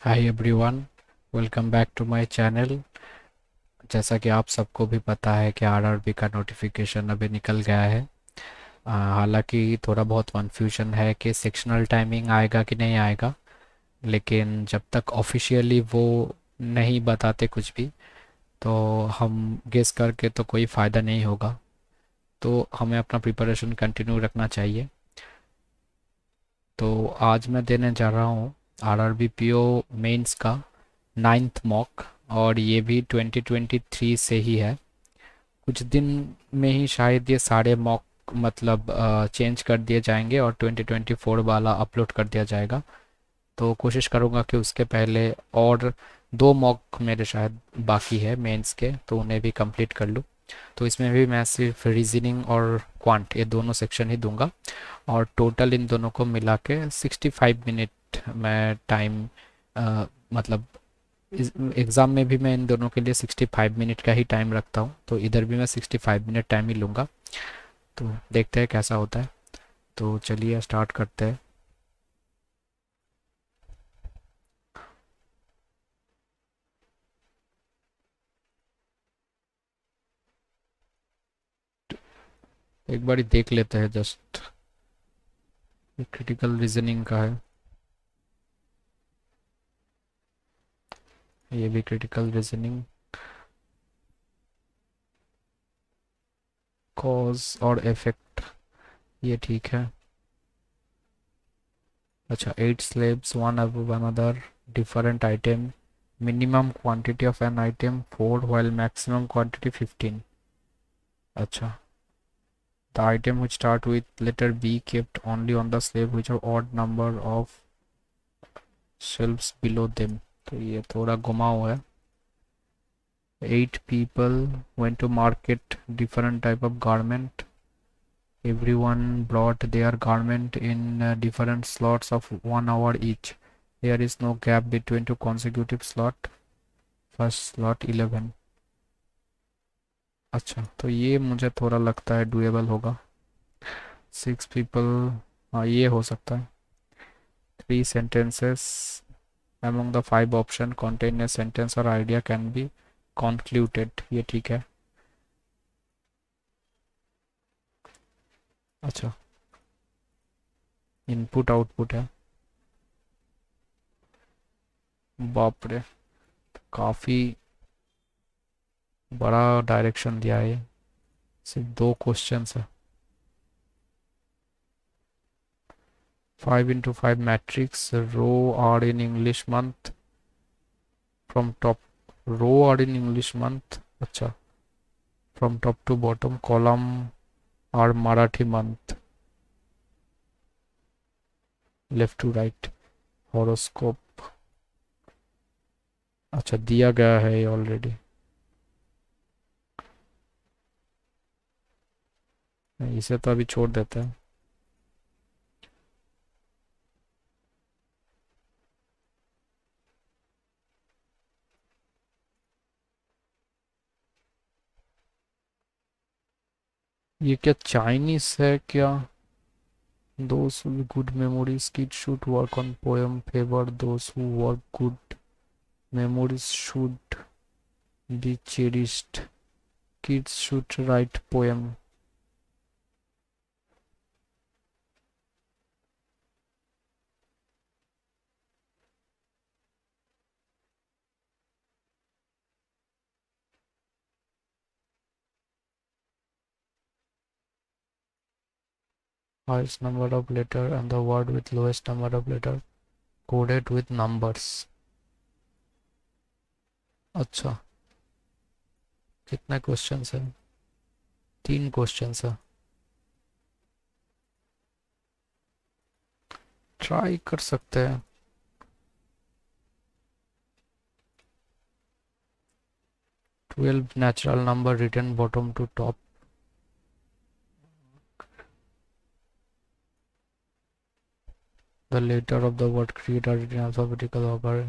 Hi everyone, welcome back to my channel. जैसा कि आप सबको भी पता है कि आरआरबी का नोटिफिकेशन अभी निकल गया है। हालांकि थोड़ा बहुत कन्फ्यूजन है कि सेक्शनल टाइमिंग आएगा कि नहीं आएगा, लेकिन जब तक ऑफिशियली वो नहीं बताते कुछ भी तो हम गेस करके तो कोई फ़ायदा नहीं होगा। तो हमें अपना प्रिपरेशन कंटिन्यू रखना चाहिए। तो आज मैं देने जा रहा हूँ आरआरबी पीओ मेंस का 9th मॉक, और ये भी 2023 से ही है। कुछ दिन में ही शायद ये सारे मॉक मतलब चेंज कर दिए जाएंगे और 2024 वाला अपलोड कर दिया जाएगा। तो कोशिश करूँगा कि उसके पहले और दो मॉक मेरे शायद बाकी है मेंस के, तो उन्हें भी कंप्लीट कर लूँ। तो इसमें भी मैं सिर्फ रीजनिंग और क्वांट ये दोनों सेक्शन ही दूंगा, और टोटल इन दोनों को मिला के 65 मिनट मैं टाइम मतलब एग्ज़ाम में भी मैं इन दोनों के लिए 65 मिनट का ही टाइम रखता हूँ, तो इधर भी मैं 65 मिनट टाइम ही लूँगा। तो देखते हैं कैसा होता है। तो चलिए स्टार्ट करते हैं। एक बार देख लेते हैं जस्ट। क्रिटिकल रीजनिंग का है, ये भी क्रिटिकल रीजनिंग, कॉज और इफेक्ट, ये ठीक है। अच्छा, 8 slabs one above another, different item, minimum quantity of an item 4 while maximum quantity 15। अच्छा, the item which start with letter B kept only on the slab which are odd number of shelves below them। तो ये थोड़ा घुमा हुआ है। 8 people went to market different type of garment, everyone brought their garment in different slots of 1 hour each, there is no gap between two consecutive slot, first slot 11। अच्छा, तो ये मुझे थोड़ा लगता है डुएबल होगा। 6 people, हाँ ये हो सकता है। 3 sentences among the 5 option contain a sentence or idea can be concluded, ये ठीक है। अच्छा, इनपुट आउटपुट है। बाप रे, काफ़ी बड़ा डायरेक्शन दिया है ये। सिर्फ 2 क्वेश्चन है। 5 into 5 matrix, row are in English month from top, row are in English month, अच्छा, from top to bottom column are Marathi month, left to right, horoscope, अच्छा दिया गया है ये ऑलरेडी। इसे तो अभी छोड़ देते हैं। ये क्या चाइनीस है क्या? Those with good memories kids should work on poem favor those who work good memories should be cherished, kids should write poem। Highest number of letter and the word with lowest number of letter coded with numbers। अच्छा, कितने questions हैं? 3 questions है। Try कर सकते हैं। 12 natural number written bottom to top, the letter of the word create are written alphabetical order।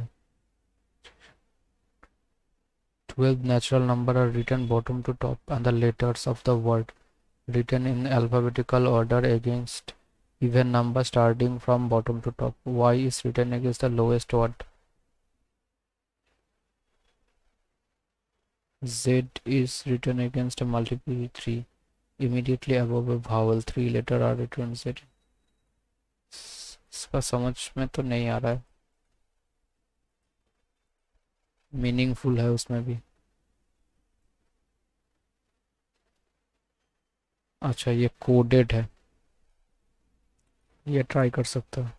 12 natural number are written bottom to top and the letters of the word written in alphabetical order against even number starting from bottom to top, y is written against the lowest word। Z is written against a multiple 3 immediately above a vowel 3 letter are written Z. इसका समझ में तो नहीं आ रहा है, meaningful है उसमें भी। अच्छा ये कोडेड है, ये ट्राई कर सकता है।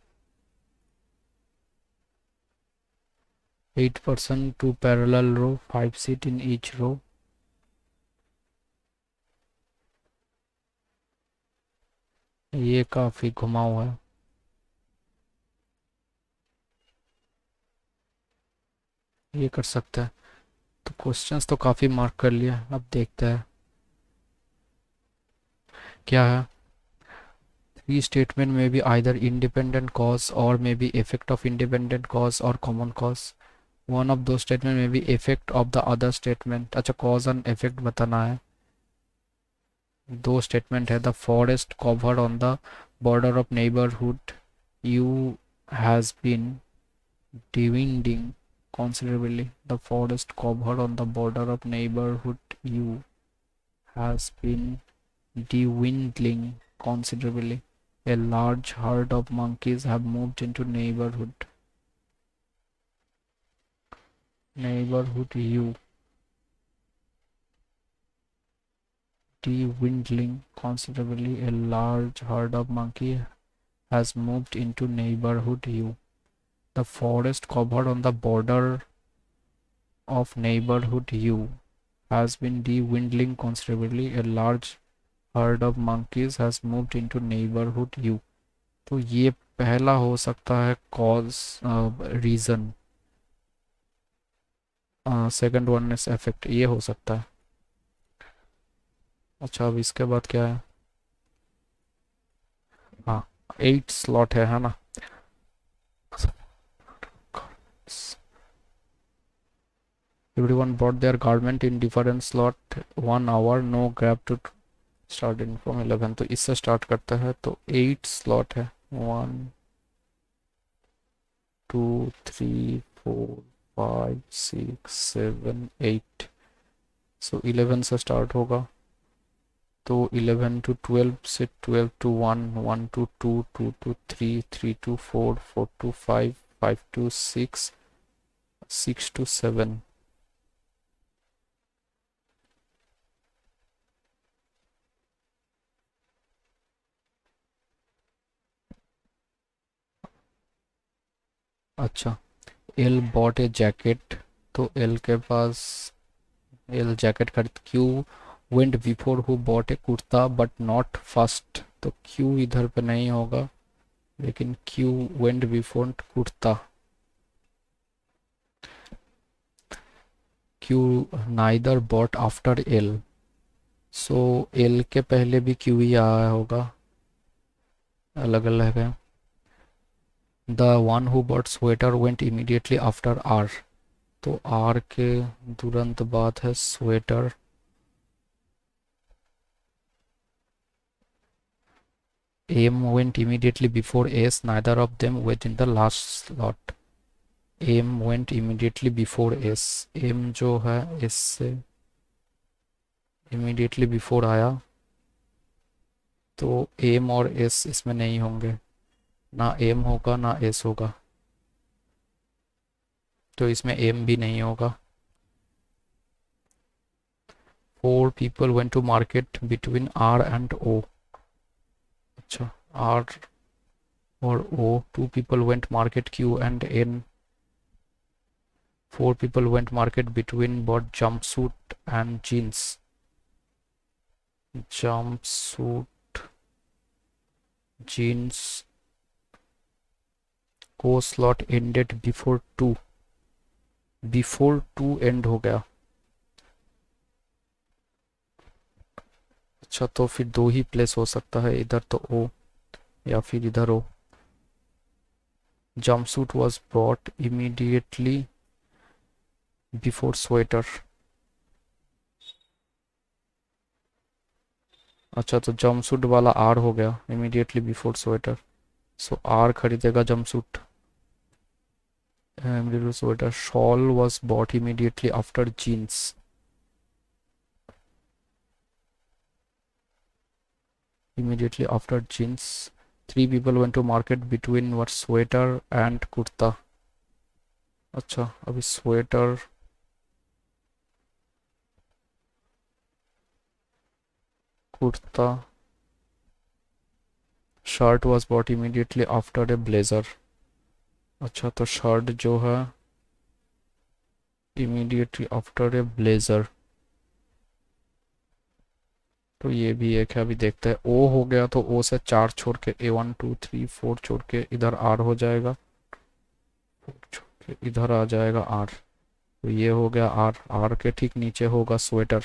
8% 2 parallel row 5 seat in each row। ये काफी घुमा हुआ है। ये कर सकता है। तो क्वेश्चंस तो काफी मार्क कर लिया, अब देखते हैं क्या है। Three statement may be either independent cause or may be effect of independent cause or common cause। One of those statement may be effect of the other statement। अच्छा cause and effect बताना है। दो statement है, the forest covered on the border of neighbourhood you has been dwindling considerably। The forest covered on the border of neighborhood you has been dwindling considerably। A large herd of monkeys have moved into neighborhood you dwindling considerably। A large herd of monkey has moved into neighborhood you। The forest covered on the border of neighborhood you has been dwindling considerably। A large herd of monkeys has moved into neighborhood you। तो ये पहला हो सकता है cause, reason. Second one is effect, ये हो सकता है। अच्छा अब इसके बाद क्या है। हाँ 8 स्लॉट है ना। Everyone bought their garment in different slot 1 hour, no grab to start in from 11। तो इससे स्टार्ट करता है, तो 8 स्लॉट है, 1 2 3 4 5 6 7 8। सो 11 से स्टार्ट होगा, तो 11 to 12 से 12 to 1 1 to 2 2 to 3 3 to 4 4 to 5 5 to 6 6 to 7। अच्छा एल बॉट ए जैकेट, तो एल के पास, एल जैकेट खरीद। Q went before who bought a kurta but not first, तो क्यू इधर पे नहीं होगा, लेकिन Q went before kurta. Q neither bought after L, so L के पहले भी क्यू ही आया होगा, अलग अलग है। The one who bought sweater went immediately after R, तो आर के तुरंत बाद है sweater. M went immediately before S, neither of them went in the last slot. M went immediately before S, M जो है एस से immediately before आया, तो एम और एस इसमें नहीं होंगे, ना एम होगा ना एस होगा, तो इसमें एम भी नहीं होगा। 4 people went to market between R and O। अच्छा R और O। 2 people went market Q and N। 4 people went market between bought jumpsuit and jeans। jumpsuit jeans को slot ended before 2, before 2 and हो गया। अच्छा तो फिर दो ही place हो सकता है, इधर तो ओ या फिर इधर O. Jumpsuit was bought immediately before sweater. अच्छा तो जंपसूट वाला आर हो गया, immediately before sweater, so R खरीदेगा jumpsuit, immediately sweater. Shawl was bought immediately after jeans, immediately after jeans. Three people went to market between what sweater and kurta. अच्छा अभी sweater kurta shirt was bought immediately after a blazer. अच्छा तो shirt जो है immediately after a blazer, तो ये भी एक है. अभी देखते हैं. ओ हो गया तो ओ से चार छोड़ के ए 1 2 3 4 छोड़ के इधर आर हो जाएगा, छोड़ के इधर आ जाएगा आर. तो ये हो गया आर. आर के ठीक नीचे होगा स्वेटर.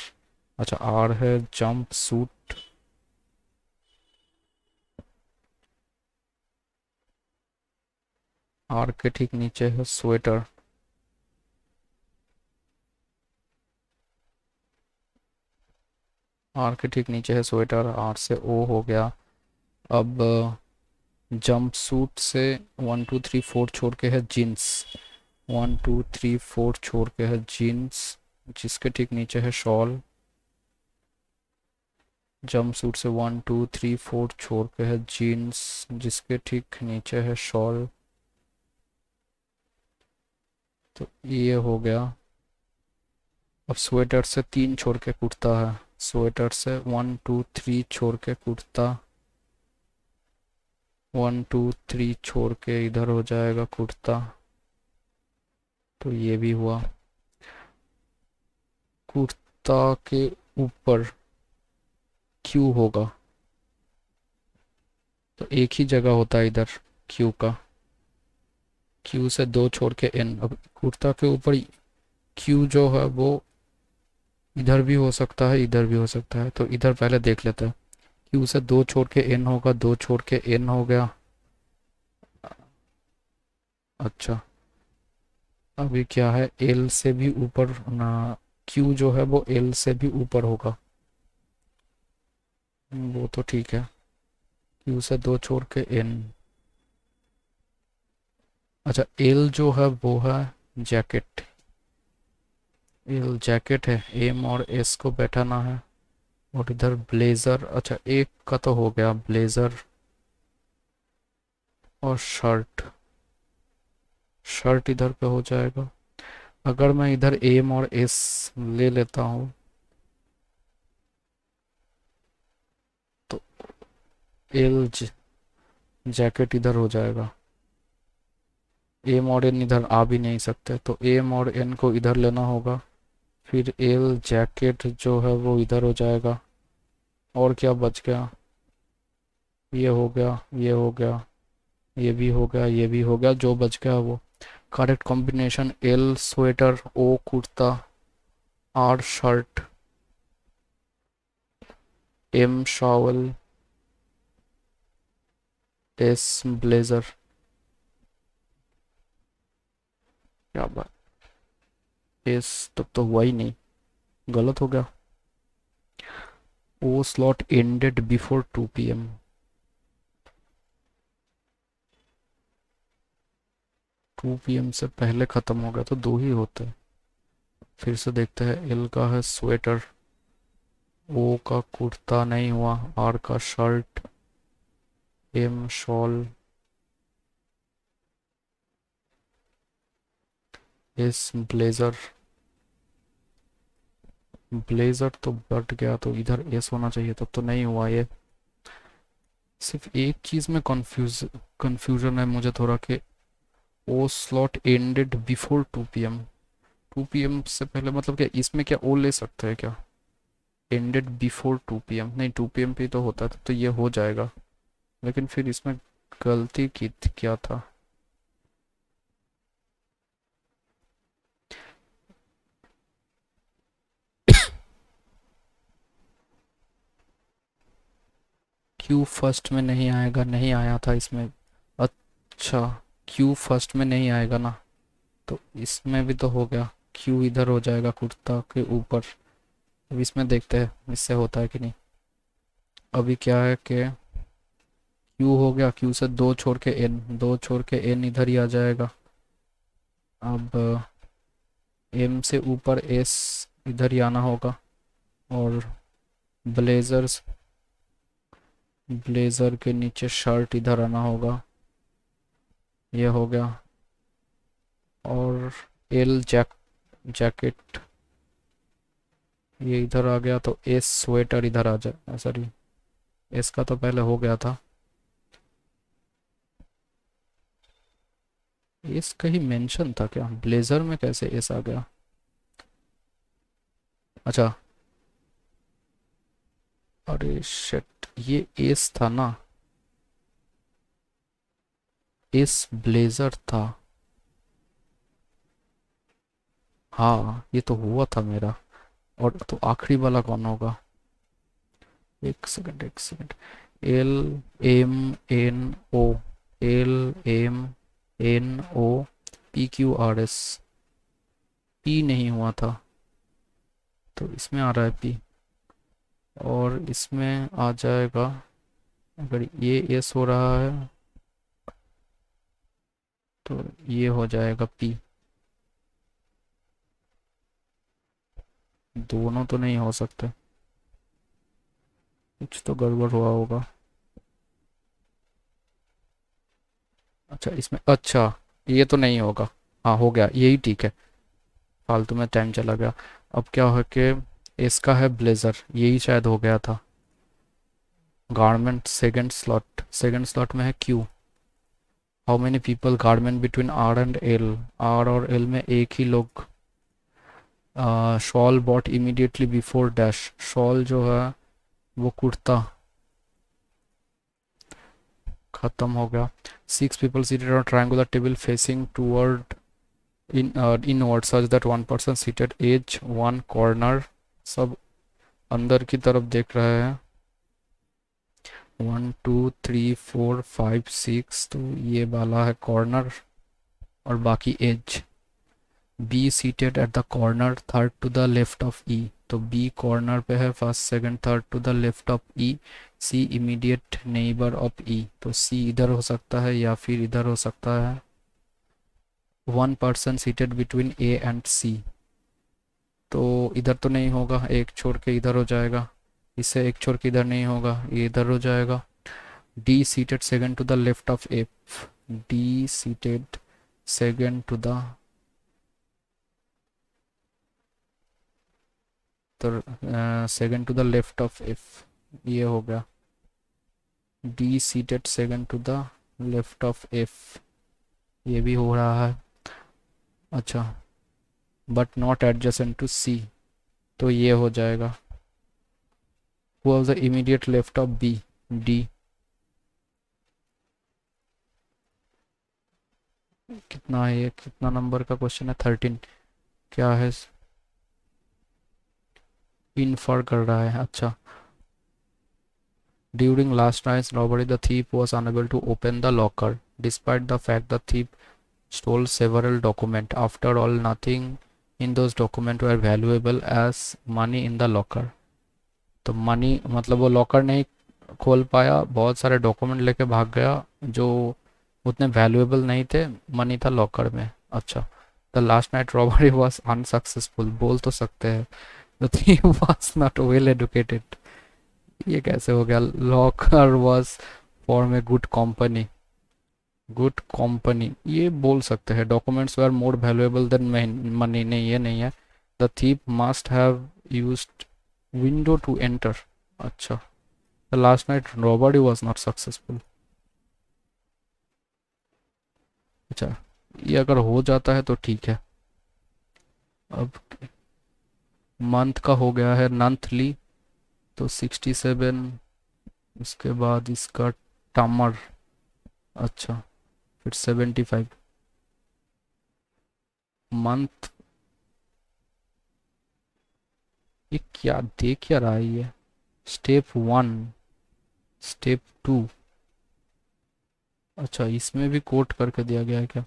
अच्छा आर है जंप सूट. आर के ठीक नीचे है स्वेटर. आर के ठीक नीचे है स्वेटर. आर से ओ हो गया. अब जंप सूट से 1 2 3 4 छोड़ के है जीन्स. 1 2 3 4 छोड़ के है जीन्स, जिसके ठीक नीचे है शॉल. जंप सूट से 1 2 3 4 छोड़ के है जीन्स, जिसके ठीक नीचे है शॉल. तो ये हो गया. अब स्वेटर से 3 छोड़ के कुर्ता है. स्वेटर से 1 2 3 छोड़ के कुर्ता. 1 2 3 छोड़ के इधर हो जाएगा कुर्ता. तो ये भी हुआ. कुर्ता के ऊपर क्यू होगा, तो एक ही जगह होता है इधर क्यू का. क्यू से 2 छोड़ के एन. अब कुर्ता के ऊपर क्यू जो है वो इधर भी हो सकता है, इधर भी हो सकता है. तो इधर पहले देख लेते हैं. क्यू से 2 छोड़ के एन होगा, 2 छोड़ के एन हो गया. अच्छा अभी क्या है, एल से भी ऊपर ना. क्यू जो है वो एल से भी ऊपर होगा, वो तो ठीक है. क्यू से 2 छोड़ के एन. अच्छा एल जो है वो है जैकेट. एल जैकेट है. एम और एस को बैठाना है. और इधर ब्लेजर. अच्छा एक का तो हो गया ब्लेजर और शर्ट. शर्ट इधर पे हो जाएगा. अगर मैं इधर एम और एस ले लेता हूँ तो एल जैकेट इधर हो जाएगा. एम और एन इधर आ भी नहीं सकते, तो एम और एन को इधर लेना होगा. फिर एल जैकेट जो है वो इधर हो जाएगा. और क्या बच गया, ये हो गया, ये हो गया, ये भी हो गया, ये भी हो गया. जो बच गया वो correct combination. L sweater, O kurta, R shirt, M shawl, S blazer. क्या बात. एस तब तो हुआ ही नहीं, गलत हो गया. ओ slot ended before 2 PM. 2 PM से पहले ख़त्म हो गया तो 2 ही होते हैं. फिर से देखते हैं. एल का है स्वेटर, ओ का कुर्ता नहीं हुआ, आर का shirt, M shawl, S blazer. Blazer तो बट गया, तो इधर एस होना चाहिए, तब तो नहीं हुआ ये. सिर्फ एक चीज़ में कंफ्यूजन है मुझे थोड़ा कि ओ slot ended before 2 PM. 2 PM से पहले मतलब क्या इसमें क्या ओ ले सकते हैं क्या. एंडेड बिफोर 2 PM नहीं, 2 PM पे तो होता था तो ये हो जाएगा. लेकिन फिर इसमें गलती की क्या था. क्यू फर्स्ट में नहीं आएगा, नहीं आया था इसमें. अच्छा क्यू फर्स्ट में नहीं आएगा ना, तो इसमें भी तो हो गया. क्यू इधर हो जाएगा कुर्ता के ऊपर. अब इसमें देखते हैं इससे होता है कि नहीं. अभी क्या है कि क्यू हो गया. क्यू से 2 छोड़ के एन, 2 छोड़ के एन इधर ही आ जाएगा. अब एम से ऊपर एस इधर ही आना होगा. और ब्लेजर्स ब्लेजर के नीचे शर्ट इधर आना होगा, ये हो गया। और एल जैकेट ये इधर आ गया, तो एस स्वेटर इधर आ जाए, सॉरी एस का तो पहले हो गया था। एस कहीं मेंशन था क्या, ब्लेजर में कैसे एस आ गया? अच्छा, अरे शिट, ये एस था ना, एस ब्लेजर था। हाँ ये तो हुआ था मेरा। और तो आखिरी वाला कौन होगा? एक सेकंड एक second. L M N O, L M N O P Q R S. P नहीं हुआ था, तो इसमें आ रहा है पी। और इसमें आ जाएगा, अगर ये एस हो रहा है तो ये हो जाएगा पी। दोनों तो नहीं हो सकते, कुछ तो गड़बड़ हुआ होगा। अच्छा इसमें, अच्छा ये तो नहीं होगा। हाँ हो गया, यही ठीक है, फालतू में टाइम चला गया। अब क्या है कि इसका है ब्लेजर, यही शायद हो गया था। गारमेंट सेकंड स्लॉट में है Q. How many people garment between R and L. R और एल में एक ही लोग। Shawl bought immediately before dash. Shawl जो है वो कुर्ता, खत्म हो गया। 6 people seated on a triangular table facing toward inward such that one person seated edge one corner। सब अंदर की तरफ देख रहे हैं। 1 2 3 4 5 6, तो ये वाला है कॉर्नर और बाकी edge. B seated at the corner third to the left of E, तो बी कॉर्नर पे है, first second third to the left of E. C immediate neighbour of E, तो सी इधर हो सकता है या फिर इधर हो सकता है। 1 person seated between A and C, तो इधर तो नहीं होगा, एक छोड़ के इधर हो जाएगा। इससे एक छोड़ के इधर नहीं होगा, ये इधर हो जाएगा। D seated second to the left of F. D seated second to the, तो second to the left of F, ये हो गया। D seated second to the left of F, ये भी हो रहा है। अच्छा, but not adjacent to C, तो ये हो जाएगा। Who was the immediate left of B, D. कितना है ये, कितना नंबर का क्वेश्चन है, 13। क्या है, इन्फर कर रहा है, अच्छा। During last night's robbery the thief was unable to open the locker despite the fact the thief stole several documents. After all, nothing in those documents were valuable as money in the locker। तो money मतलब वो locker नहीं खोल पाया, बहुत सारे document लेके भाग गया जो उतने वैल्यूएबल नहीं थे, मनी था लॉकर में। अच्छा, the last night robbery was unsuccessful, बोल तो सकते हैं। The thief was not well educated, ये कैसे हो गया? Locker was from a good company, good company ये बोल सकते हैं। Documents were more valuable than money, नहीं ये नहीं है। The thief must have used window to enter. अच्छा, the last night robbery was not successful. अच्छा, ये अगर हो जाता है तो ठीक है। अब मंथ का हो गया है नंथली, तो 67। उसके बाद इसका टमर, अच्छा फिर 75। मंथ, ये क्या दे क्या रहा है ये? स्टेप 1, स्टेप 2, अच्छा इसमें भी कोट करके दिया गया है क्या?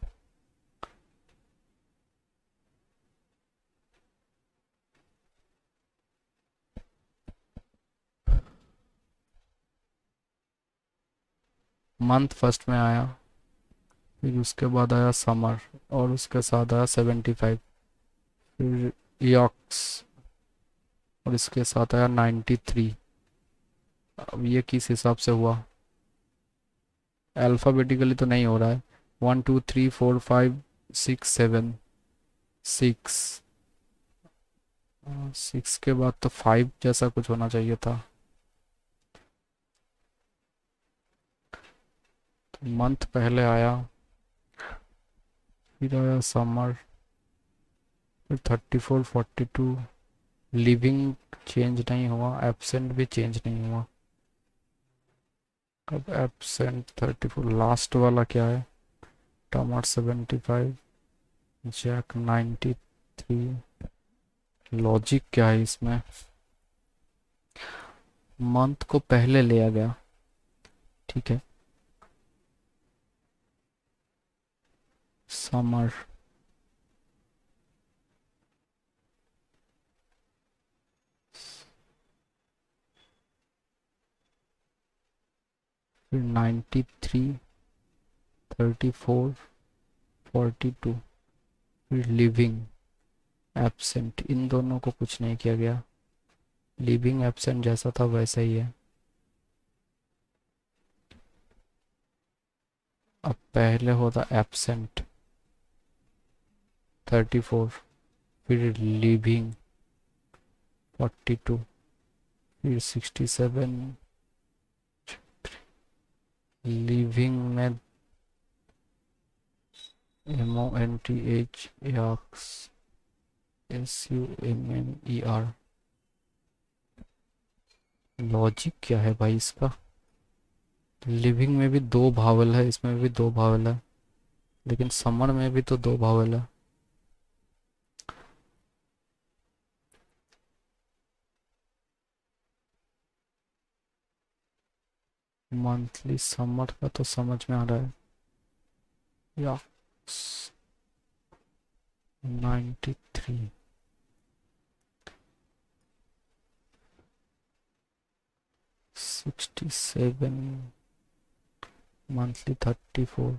मंथ फर्स्ट में आया, फिर उसके बाद आया समर, और उसके साथ आया 75, फिर यॉक्स, और इसके साथ आया 93। अब ये किस हिसाब से हुआ? अल्फ़ाबेटिकली तो नहीं हो रहा है। 1 2 3 4 5 6 7, 6, 6 के बाद तो 5 जैसा कुछ होना चाहिए था। तो मंथ पहले आया, फिर आया समर, फिर 34 42। लिविंग चेंज नहीं हुआ, एब्सेंट भी चेंज नहीं हुआ। अब एब्सेंट 34, लास्ट वाला क्या है? टमाट 75, जैक 93। लॉजिक क्या है इसमें? मंथ को पहले लिया गया, ठीक है। समर, फिर 93, 34, 42, फिर लिविंग, एब्सेंट, इन दोनों को कुछ नहीं किया गया। लिविंग एब्सेंट जैसा था वैसा ही है। अब पहले होता एब्सेंट 34, फिर लिविंग 42, फिर 67, लिविंग में MONTH SUMMER। लॉजिक क्या है भाई इसका? लिविंग में भी दो भावल है, इसमें भी दो भावल है, लेकिन समर में भी तो दो भावल है। मंथली समर का तो समझ में आ रहा है। या 93, 67, मंथली 34,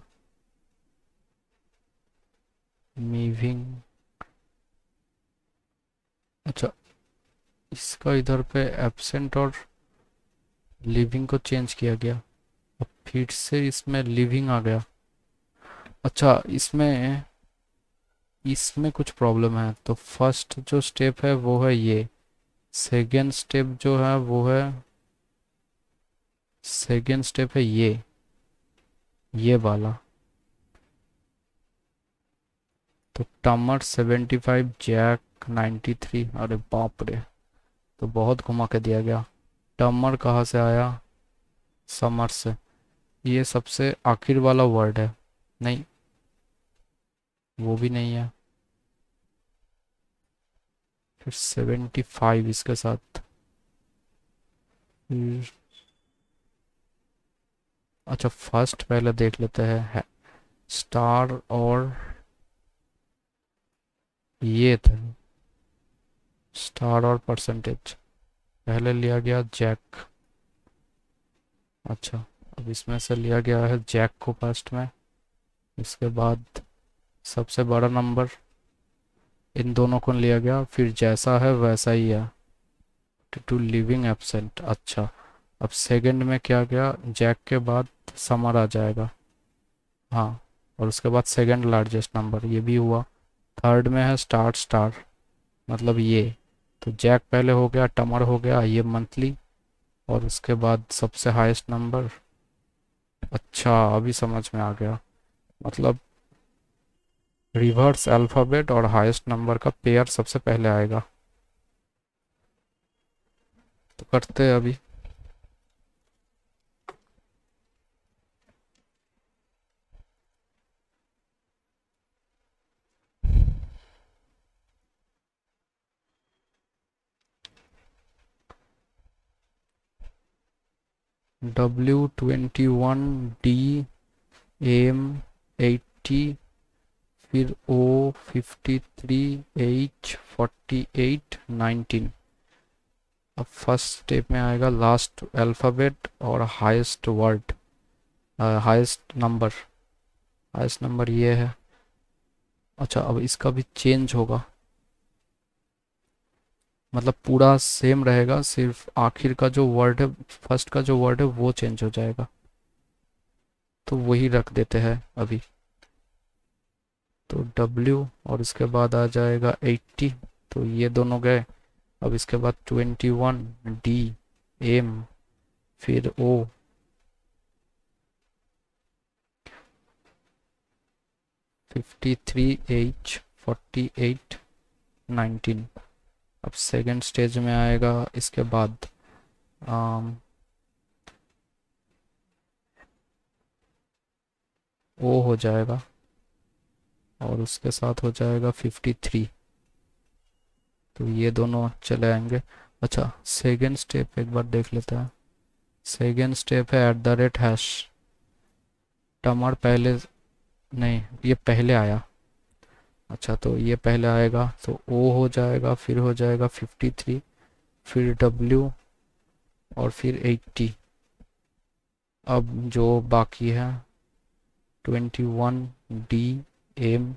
मीविंग। अच्छा, इसका इधर पे एब्सेंट और लिविंग को चेंज किया गया, अब फिर से इसमें लिविंग आ गया। अच्छा, इसमें इसमें कुछ प्रॉब्लम है। तो फर्स्ट जो स्टेप है वो है ये, सेकेंड स्टेप जो है वो है, सेकेंड स्टेप है ये वाला। तो टमर 75, जैक 93। अरे बाप रे, तो बहुत घुमा के दिया गया। टमर कहाँ से आया? समर से। ये सबसे आखिर वाला वर्ड है। नहीं, वो भी नहीं है। फिर 75 इसके साथ, फिर अच्छा फर्स्ट पहले देख लेते हैं। स्टार और ये थे, स्टार और परसेंटेज। पहले लिया गया जैक। अच्छा, अब इसमें से लिया गया है जैक को फर्स्ट में, इसके बाद सबसे बड़ा नंबर, इन दोनों को लिया गया, फिर जैसा है वैसा ही है। Two living absent. अच्छा, अब सेकंड में क्या गया? जैक के बाद समर आ जाएगा। हाँ, और उसके बाद सेकंड लार्जेस्ट नंबर, ये भी हुआ। थर्ड में है स्टार स्टार, मतलब ये। तो जैक पहले हो गया, टमर हो गया, ये मंथली, और उसके बाद सबसे हाईएस्ट नंबर। अच्छा, अभी समझ में आ गया। मतलब रिवर्स अल्फ़ाबेट और हाईएस्ट नंबर का पेयर सबसे पहले आएगा। तो करते हैं अभी। W21D AM80, फिर O53H48 19। अब फर्स्ट स्टेप में आएगा लास्ट अल्फ़ाबेट और हाईएस्ट वर्ड, हाईएस्ट नंबर ये है। अच्छा, अब इसका भी चेंज होगा, मतलब पूरा सेम रहेगा, सिर्फ आखिर का जो वर्ड है, फर्स्ट का जो वर्ड है वो चेंज हो जाएगा। तो वही रख देते हैं अभी। तो W और इसके बाद आ जाएगा 80, तो ये दोनों गए। अब इसके बाद 21 D M फिर O 53 H 48 19। अब सेकंड स्टेज में आएगा इसके बाद O हो जाएगा और उसके साथ हो जाएगा 53। तो ये दोनों चले आएंगे। अच्छा, सेकेंड स्टेप एक बार देख लेते हैं। सेकेंड स्टेप है @#। टमर पहले, नहीं ये पहले आया। अच्छा, तो ये पहले आएगा तो O हो जाएगा, फिर हो जाएगा 53, फिर W और फिर 80। अब जो बाकी है 21 D M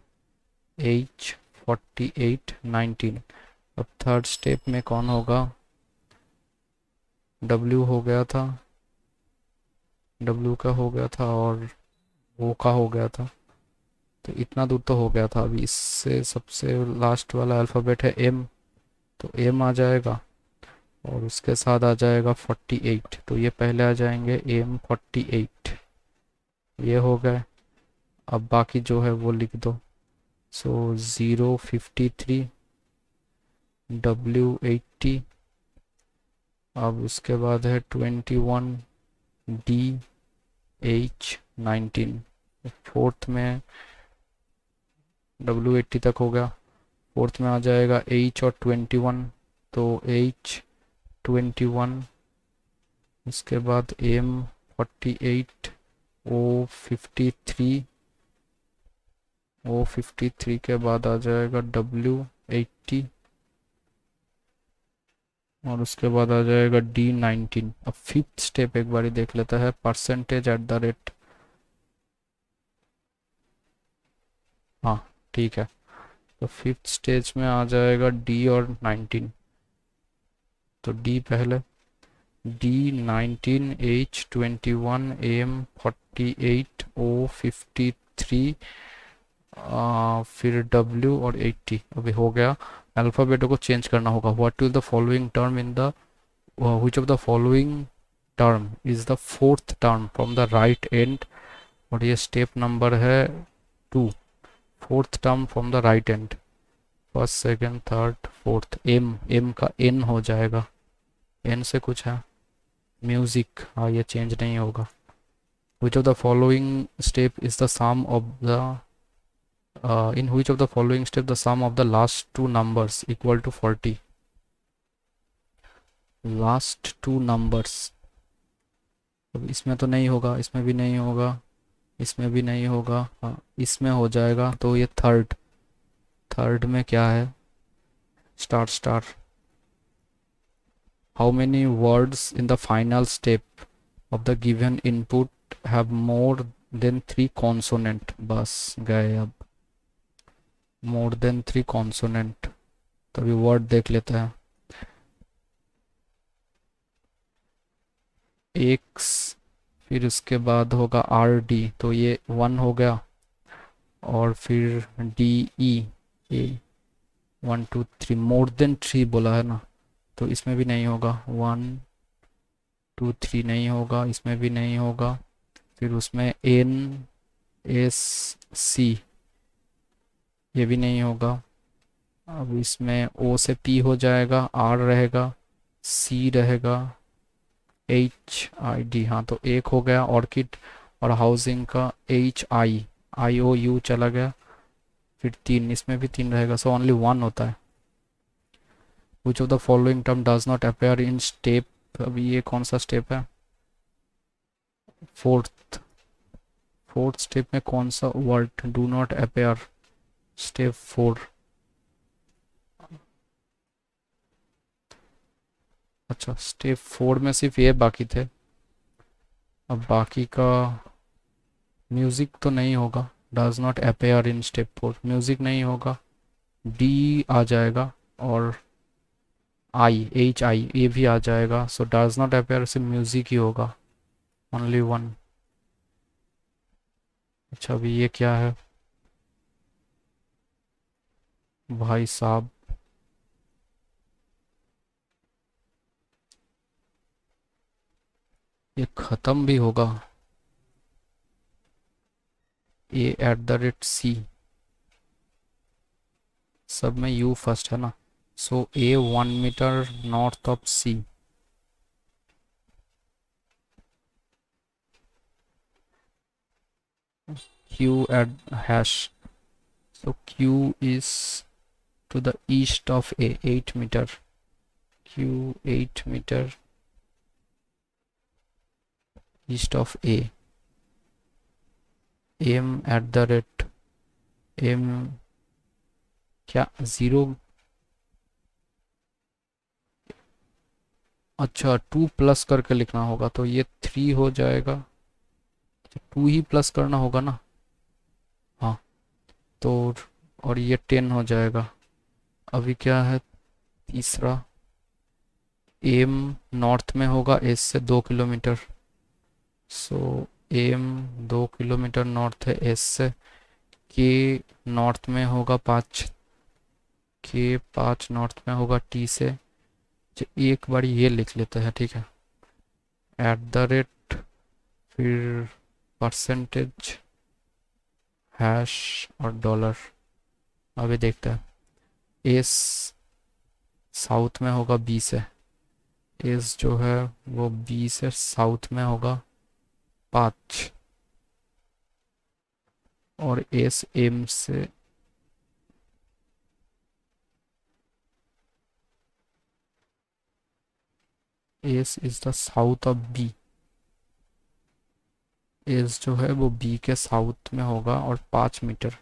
H 48 19। अब थर्ड स्टेप में कौन होगा? W हो गया था, W का हो गया था और O का हो गया था। तो इतना दूर तो हो गया था। अभी इससे सबसे लास्ट वाला अल्फ़ाबेट है M, तो M आ जाएगा और उसके साथ आ जाएगा 48। तो ये पहले आ जाएंगे M 48, ये हो गए। अब बाकी जो है वो लिख दो। सो 053 W 80। अब उसके बाद है 21 D H 19। फोर्थ में W 80 तक हो गया। फोर्थ में आ जाएगा H और 21, तो H 21। उसके बाद M 48 O 53, O 53 के बाद आ जाएगा W 80 और उसके बाद आ जाएगा D 19। अब फिफ्थ स्टेप एक बार देख लेता है, %@। हाँ ठीक है। तो फिफ्थ स्टेज में आ जाएगा D और 19। तो D पहले, D 19 H 21 M 48 O 53 फिर W और 80। अभी हो गया। अल्फ़ाबेटों को चेंज करना होगा। What is the following term in the which of the following term is the fourth term from the right end? और ये स्टेप नंबर है 2, fourth term from the right and. First second third fourth. M का N हो जाएगा। N से कुछ है? Music. हाँ, ये चेंज नहीं होगा। which of the following step is the sum of the in which of the following step the sum of the last two numbers equal to 40? Last two numbers. अब इसमें तो नहीं होगा, इसमें भी नहीं होगा, इसमें भी नहीं होगा। हाँ, इसमें हो जाएगा। तो ये थर्ड, थर्ड में क्या है? Star star. How many words in the final step of the given input have more than 3 consonant? बस गए। अब मोर देन 3 कॉन्सोनेंट। तभी वर्ड देख लेते हैं। एक्स, फिर उसके बाद होगा RD, तो ये 1 हो गया। और फिर DE, 1 2 3, मोर देन 3 बोला है ना, तो इसमें भी नहीं होगा। 1 2 3 नहीं होगा, इसमें भी नहीं होगा। फिर उसमें NSC, ये भी नहीं होगा। अब इसमें O से P हो जाएगा, R रहेगा, C रहेगा, HID। हाँ, तो एक हो गया ऑर्किड। और हाउसिंग का HIOU चला गया। फिर 3, इसमें भी 3 रहेगा। सो ओनली 1 होता है। Which of the following term does not appear in step? अभी ये कौन सा स्टेप है? फोर्थ। फोर्थ स्टेप में कौन सा word do not appear? Step 4। अच्छा, स्टेप 4 में सिर्फ ये बाकी थे। अब बाकी का म्यूजिक तो नहीं होगा। Does not appear in step 4, music नहीं होगा। डी आ जाएगा और HI ये भी आ जाएगा। सो डज नॉट अपेयर से म्यूजिक ही होगा, ओनली वन। अच्छा अभी ये क्या है भाई साहब, ये खत्म भी होगा। A@C, सब में U फर्स्ट है ना। So A 1 metre north of C। Q at hash, so Q is to the east of A, 8 meter. Q 8 meter east of A। M at the rate, M क्या 0? अच्छा 2 plus करके लिखना होगा, तो ये 3 हो जाएगा। 2 ही प्लस करना होगा ना। हाँ तो और ये 10 हो जाएगा। अभी क्या है तीसरा, एम नॉर्थ में होगा एस से 2 किलोमीटर। सो एम 2 किलोमीटर नॉर्थ है एस से। के नॉर्थ में होगा 5, के 5 नॉर्थ में होगा टी से। एक बार ये लिख लेते हैं, ठीक है। एट द रेट, फिर परसेंटेज, हैश और डॉलर। अभी देखते हैं। एस साउथ में होगा बी से। एस जो है वो बी से साउथ में होगा 5, और एस एम से S is the south of B. S जो है वो बी के साउथ में होगा और 5 मीटर,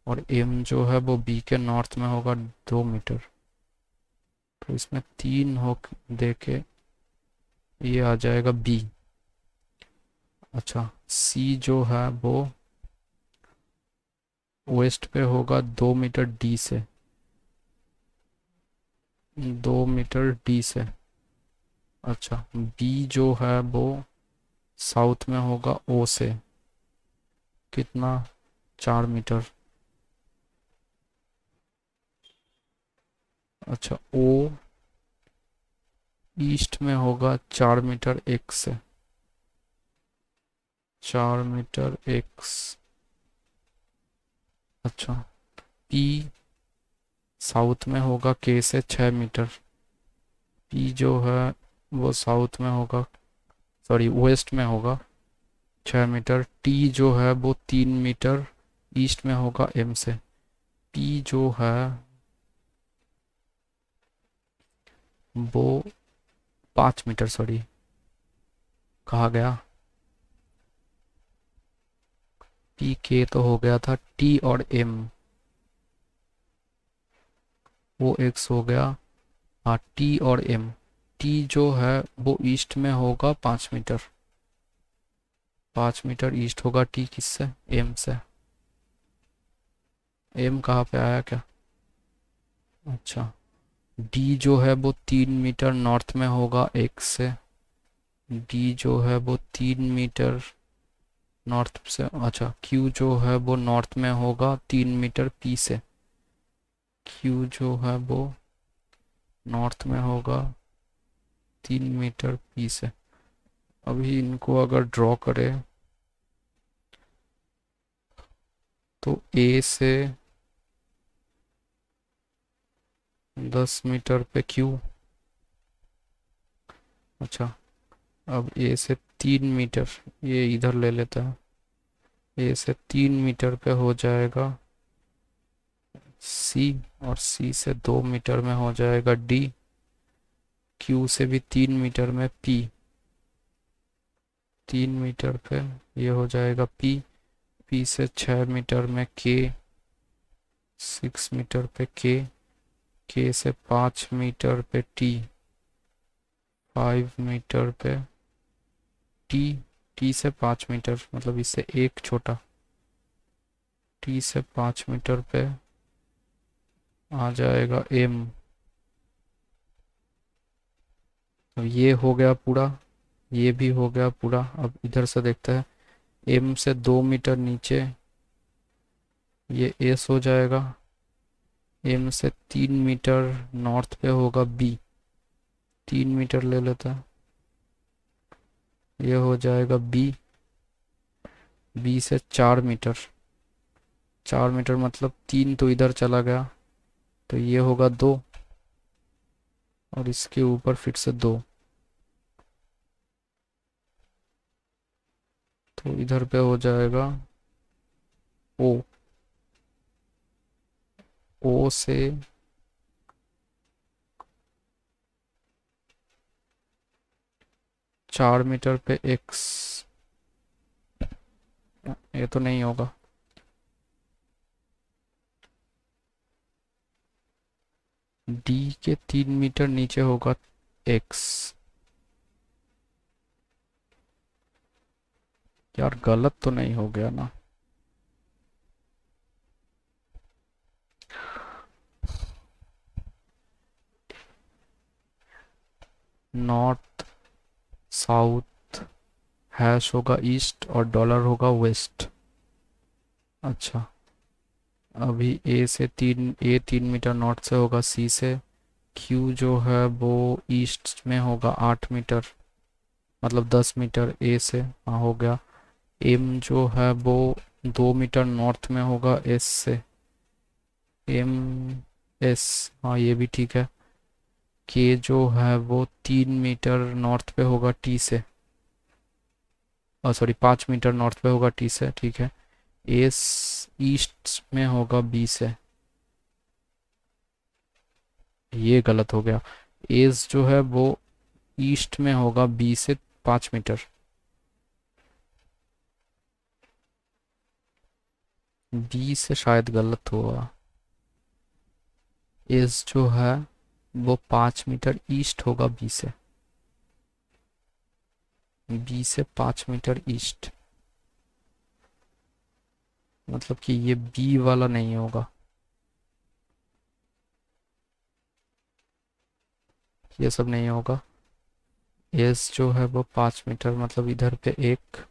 और एम जो है वो बी के नॉर्थ में होगा 2 मीटर। तो इसमें 3 हो दे के ये आ जाएगा बी। अच्छा सी जो है वो वेस्ट पे होगा 2 मीटर डी से, 2 मीटर डी से। अच्छा बी जो है वो साउथ में होगा ओ से, कितना 4 मीटर। अच्छा ओ ईस्ट में होगा 4 मीटर एक्स से, 4 मीटर एक्स। अच्छा पी साउथ में होगा के से 6 मीटर। पी जो है वो साउथ में होगा, सॉरी वेस्ट में होगा 6 मीटर। टी जो है वो 3 मीटर ईस्ट में होगा एम से। पी जो है वो 5 मीटर, सॉरी कहा गया, पी के तो हो गया था, टी और एम वो एक्स हो गया। हाँ टी और एम, टी जो है वो ईस्ट में होगा 5 मीटर, 5 मीटर ईस्ट होगा टी किससे, एम से। एम कहाँ पे आया क्या। अच्छा डी जो है वो 3 मीटर नॉर्थ में होगा एक्स से। डी जो है वो 3 मीटर नॉर्थ से। अच्छा क्यू जो है वो नॉर्थ में होगा 3 मीटर पी से। क्यू जो है वो नॉर्थ में होगा 3 मीटर पी से। अभी इनको अगर ड्रॉ करें तो ए से 10 मीटर पे क्यू। अच्छा अब ए से 3 मीटर, ये इधर ले लेता है। ए से 3 मीटर पे हो जाएगा सी, और सी से 2 मीटर में हो जाएगा डी। क्यू से भी 3 मीटर में पी, 3 मीटर पे ये हो जाएगा पी। पी से 6 मीटर में के, 6 मीटर पे के से 5 मीटर पे टी, 5 मीटर पे टी। टी से 5 मीटर मतलब इससे एक छोटा, टी से 5 मीटर पे आ जाएगा एम। अब ये हो गया पूरा, ये भी हो गया पूरा। अब इधर से देखते हैं, एम से 2 मीटर नीचे ये एस हो जाएगा। एम से 3 मीटर नॉर्थ पे होगा बी, 3 मीटर ले लेता है, ये हो जाएगा बी। बी से 4 मीटर, 4 मीटर मतलब 3 तो इधर चला गया, तो ये होगा 2, और इसके ऊपर फिर से 2, तो इधर पे हो जाएगा ओ। ओ से 4 मीटर पे एक्स, ये तो नहीं होगा। डी के 3 मीटर नीचे होगा एक्स। यार गलत तो नहीं हो गया ना? नॉर्थ, साउथ, हैश होगा ईस्ट और डॉलर होगा वेस्ट। अच्छा, अभी ए से 3 मीटर नॉर्थ से होगा सी से। क्यू जो है वो ईस्ट में होगा 8 मीटर, मतलब 10 मीटर ए से, हाँ हो गया। एम जो है वो 2 मीटर नॉर्थ में होगा एस से। एम एस, हाँ ये भी ठीक है। के जो है वो 3 मीटर नॉर्थ पे होगा टी से, सॉरी 5 मीटर नॉर्थ पे होगा टी से, ठीक है। एस ईस्ट में होगा बी से, ये गलत हो गया। एस जो है वो ईस्ट में होगा बी से 5 मीटर। बी से शायद गलत हुआ। एस जो है वो 5 मीटर ईस्ट होगा बी से, बी से 5 मीटर ईस्ट, मतलब कि ये बी वाला नहीं होगा, ये सब नहीं होगा। एस जो है वो 5 मीटर, मतलब इधर पे 1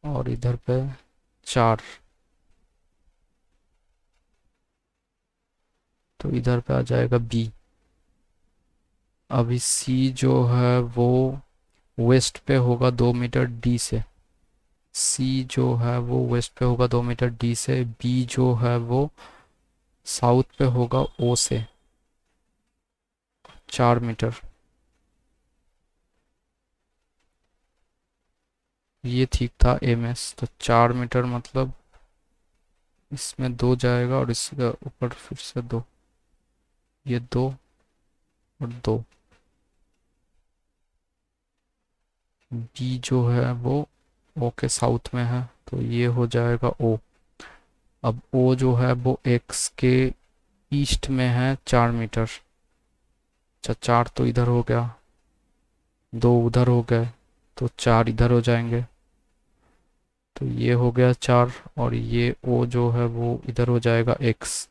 और इधर पे 4, तो इधर पे आ जाएगा बी। अभी सी जो है वो वेस्ट पे होगा 2 मीटर डी से। सी जो है वो वेस्ट पे होगा 2 मीटर डी से। बी जो है वो साउथ पे होगा ओ से 4 मीटर। ये ठीक था एम एस, तो 4 मीटर मतलब इसमें 2 जाएगा और इसके ऊपर फिर से 2, ये 2 और 2। बी जो है वो ओ के साउथ में है, तो ये हो जाएगा ओ। अब ओ जो है वो एक्स के ईस्ट में है 4 मीटर। अच्छा, 4 तो इधर हो गया, 2 उधर हो गए, तो 4 इधर हो जाएंगे, तो ये हो गया 4, और ये ओ जो है वो इधर हो जाएगा एक्स।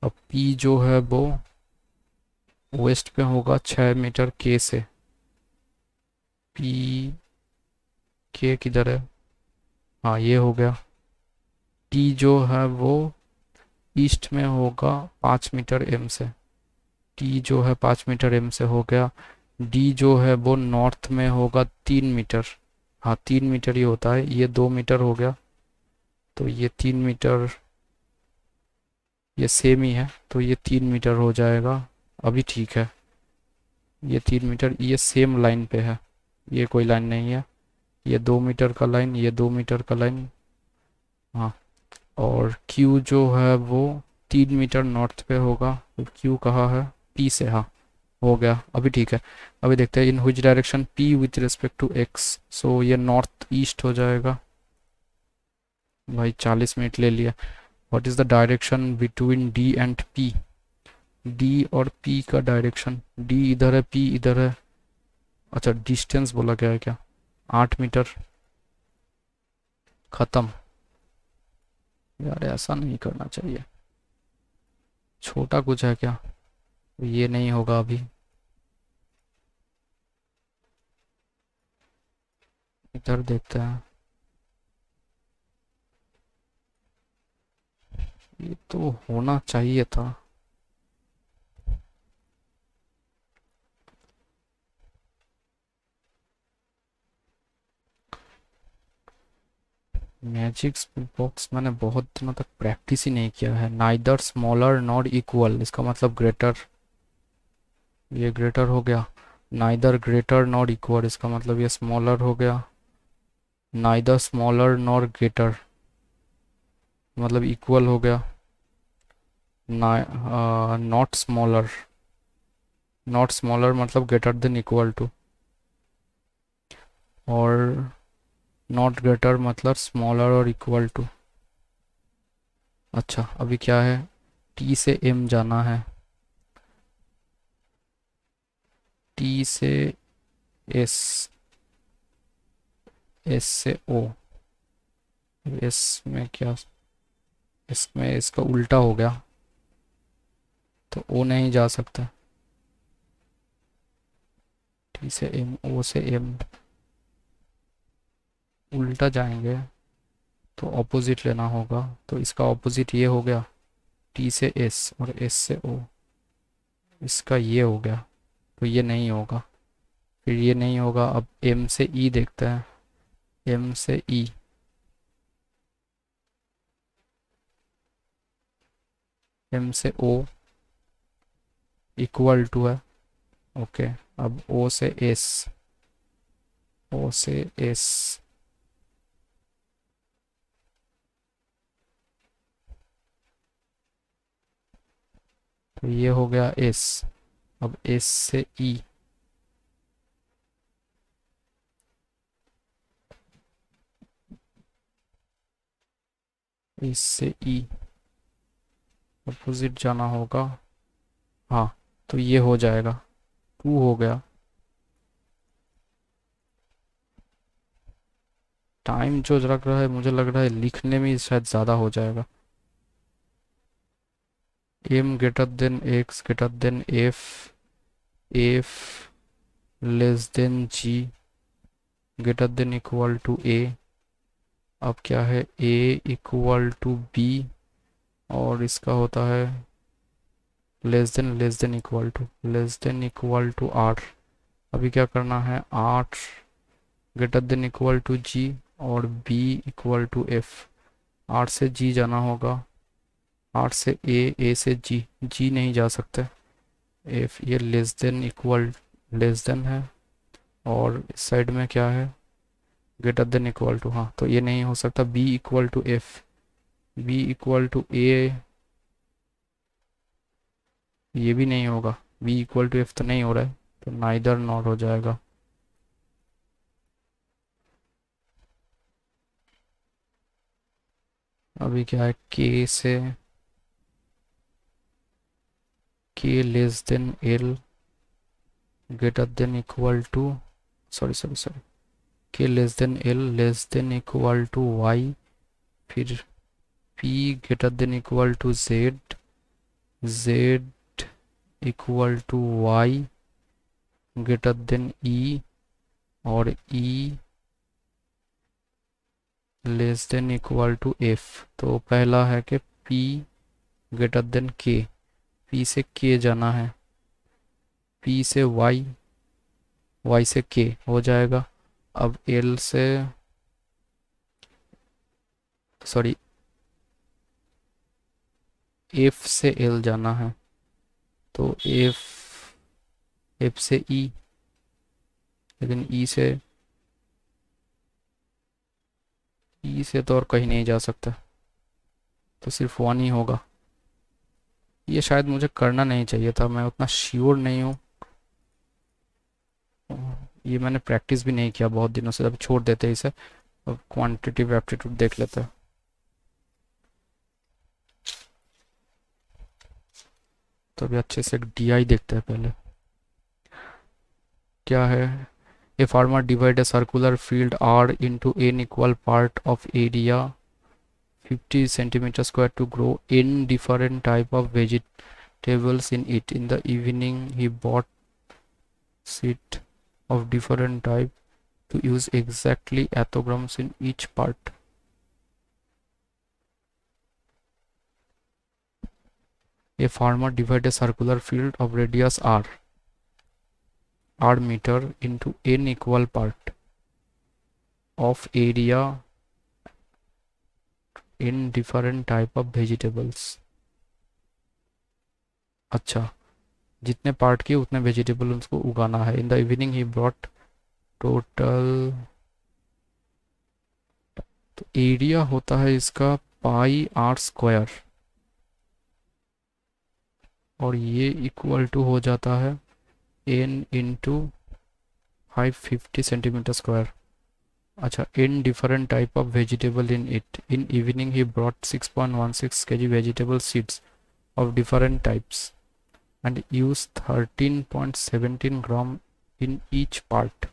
अब पी जो है वो वेस्ट पे होगा 6 मीटर के से। पी के किधर है, हाँ ये हो गया। टी जो है वो ईस्ट में होगा 5 मीटर एम से। टी जो है 5 मीटर एम से हो गया। डी जो है वो नॉर्थ में होगा 3 मीटर, हाँ 3 मीटर ही होता है, ये 2 मीटर हो गया, तो ये 3 मीटर, ये सेम ही है, तो ये 3 मीटर हो जाएगा। अभी ठीक है, ये 3 मीटर, ये सेम लाइन पे है, ये कोई लाइन नहीं है। ये 2 मीटर का लाइन, ये 2 मीटर का लाइन, हाँ। और क्यू जो है वो 3 मीटर नॉर्थ पे होगा, तो क्यू कहाँ है, पी से, हाँ हो गया, अभी ठीक है। अभी देखते हैं in which direction P with respect to X, so ये नॉर्थ ईस्ट हो जाएगा। भाई 40 मिनट ले लिया। What is the direction between D and P? D और पी का डायरेक्शन, डी इधर है, पी इधर है। अच्छा, डिस्टेंस बोला गया है क्या? 8 मीटर, खत्म। यार ऐसा नहीं करना चाहिए, छोटा कुछ है क्या? तो ये नहीं होगा अभी। इधर देखते हैं। ये तो होना चाहिए था। मैजिक स्पिल बॉक्स मैंने बहुत दिनों तक प्रैक्टिस ही नहीं किया है। नाइदर स्मॉलर नॉट इक्वल, इसका मतलब ग्रेटर। ये ग्रेटर हो गया। नाइदर ग्रेटर नॉट इक्वल, इसका मतलब ये स्मॉलर हो गया। नाइदर स्मॉलर नॉट ग्रेटर मतलब इक्वल हो गया। नॉट स्मॉलर, नॉट स्मॉलर मतलब ग्रेटर देन इक्वल टू। और नॉट ग्रेटर मतलब स्मॉलर और इक्वल टू। अच्छा अभी क्या है, टी से एम जाना है। टी से एस, एस से ओ। एस में क्या, इसमें इसका उल्टा हो गया, तो ओ नहीं जा सकता। टी से एम, ओ से एम, उल्टा जाएंगे तो ऑपोजिट लेना होगा। तो इसका ऑपोजिट ये हो गया, टी से एस और एस से ओ। इसका ये हो गया, तो ये नहीं होगा। फिर ये नहीं होगा। अब एम से ई देखते हैं। एम से ई, एम से ओ इक्वल टू है। ओके। अब ओ से एस, ओ से एस, तो ये हो गया एस। अब एस से ई, एस से ई अपोजिट जाना होगा। हाँ, तो ये हो जाएगा, टू हो गया। टाइम जो लग रहा है, मुझे लग रहा है लिखने में शायद ज़्यादा हो जाएगा। M greater than X greater than F, F less than G greater than equal to A. अब क्या है, ए इक्वल टू बी, और इसका होता है less than equal to, less than equal to R. अभी क्या करना है, R greater than equal to G और B equal to F. R से जी जाना होगा, आर से ए से जी, जी नहीं जा सकते। एफ ये less than equal, less than है, और इस साइड में क्या है, ग्रेटर देन इक्वल टू। हाँ, तो ये नहीं हो सकता। B equal to F, B equal to A, ये भी नहीं होगा। बी इक्वल टू एफ तो नहीं हो रहा है, तो नाइदर नॉट हो जाएगा। अभी क्या है, के से, K less than L greater than equal to, sorry, K less than L less than equal to Y. फिर P greater than equal to Z, Z equal to Y greater than E, और E less than equal to F. तो पहला है कि P greater than K, P से K जाना है, P से वाई, वाई से के हो जाएगा। अब एल से, सॉरी, एफ से एल जाना है, तो एफ, एफ से ई, लेकिन ई से तो और कहीं नहीं जा सकता, तो सिर्फ वन ही होगा। ये शायद मुझे करना नहीं चाहिए था, मैं उतना श्योर नहीं हूँ। ये मैंने प्रैक्टिस भी नहीं किया बहुत दिनों से, अभी छोड़ देते हैं इसे। अब क्वांटिटेटिव एप्टीट्यूड देख लेते हैं। तो अभी अच्छे से डी आई देखते हैं पहले। क्या है, a farmer divide a circular field R into n equal part of area 50 centimeter square to grow n different type of vegetable tables in it. In the evening he bought sheet of different type to use exactly atograms in each part. A farmer divided a circular field of radius r meter into n equal part of area in different type of vegetables. अच्छा, जितने part किए उतने vegetable उसको उगाना है. In the evening he brought total, तो area होता है इसका पाई आर स्क्वायर और ये इक्वल टू हो जाता है n इंटू 550 सेंटीमीटर स्क्वायर. अच्छा, in different type of vegetable in it. In evening he brought 6.16 kg vegetable seeds of different types and use 13.17 gram in each part.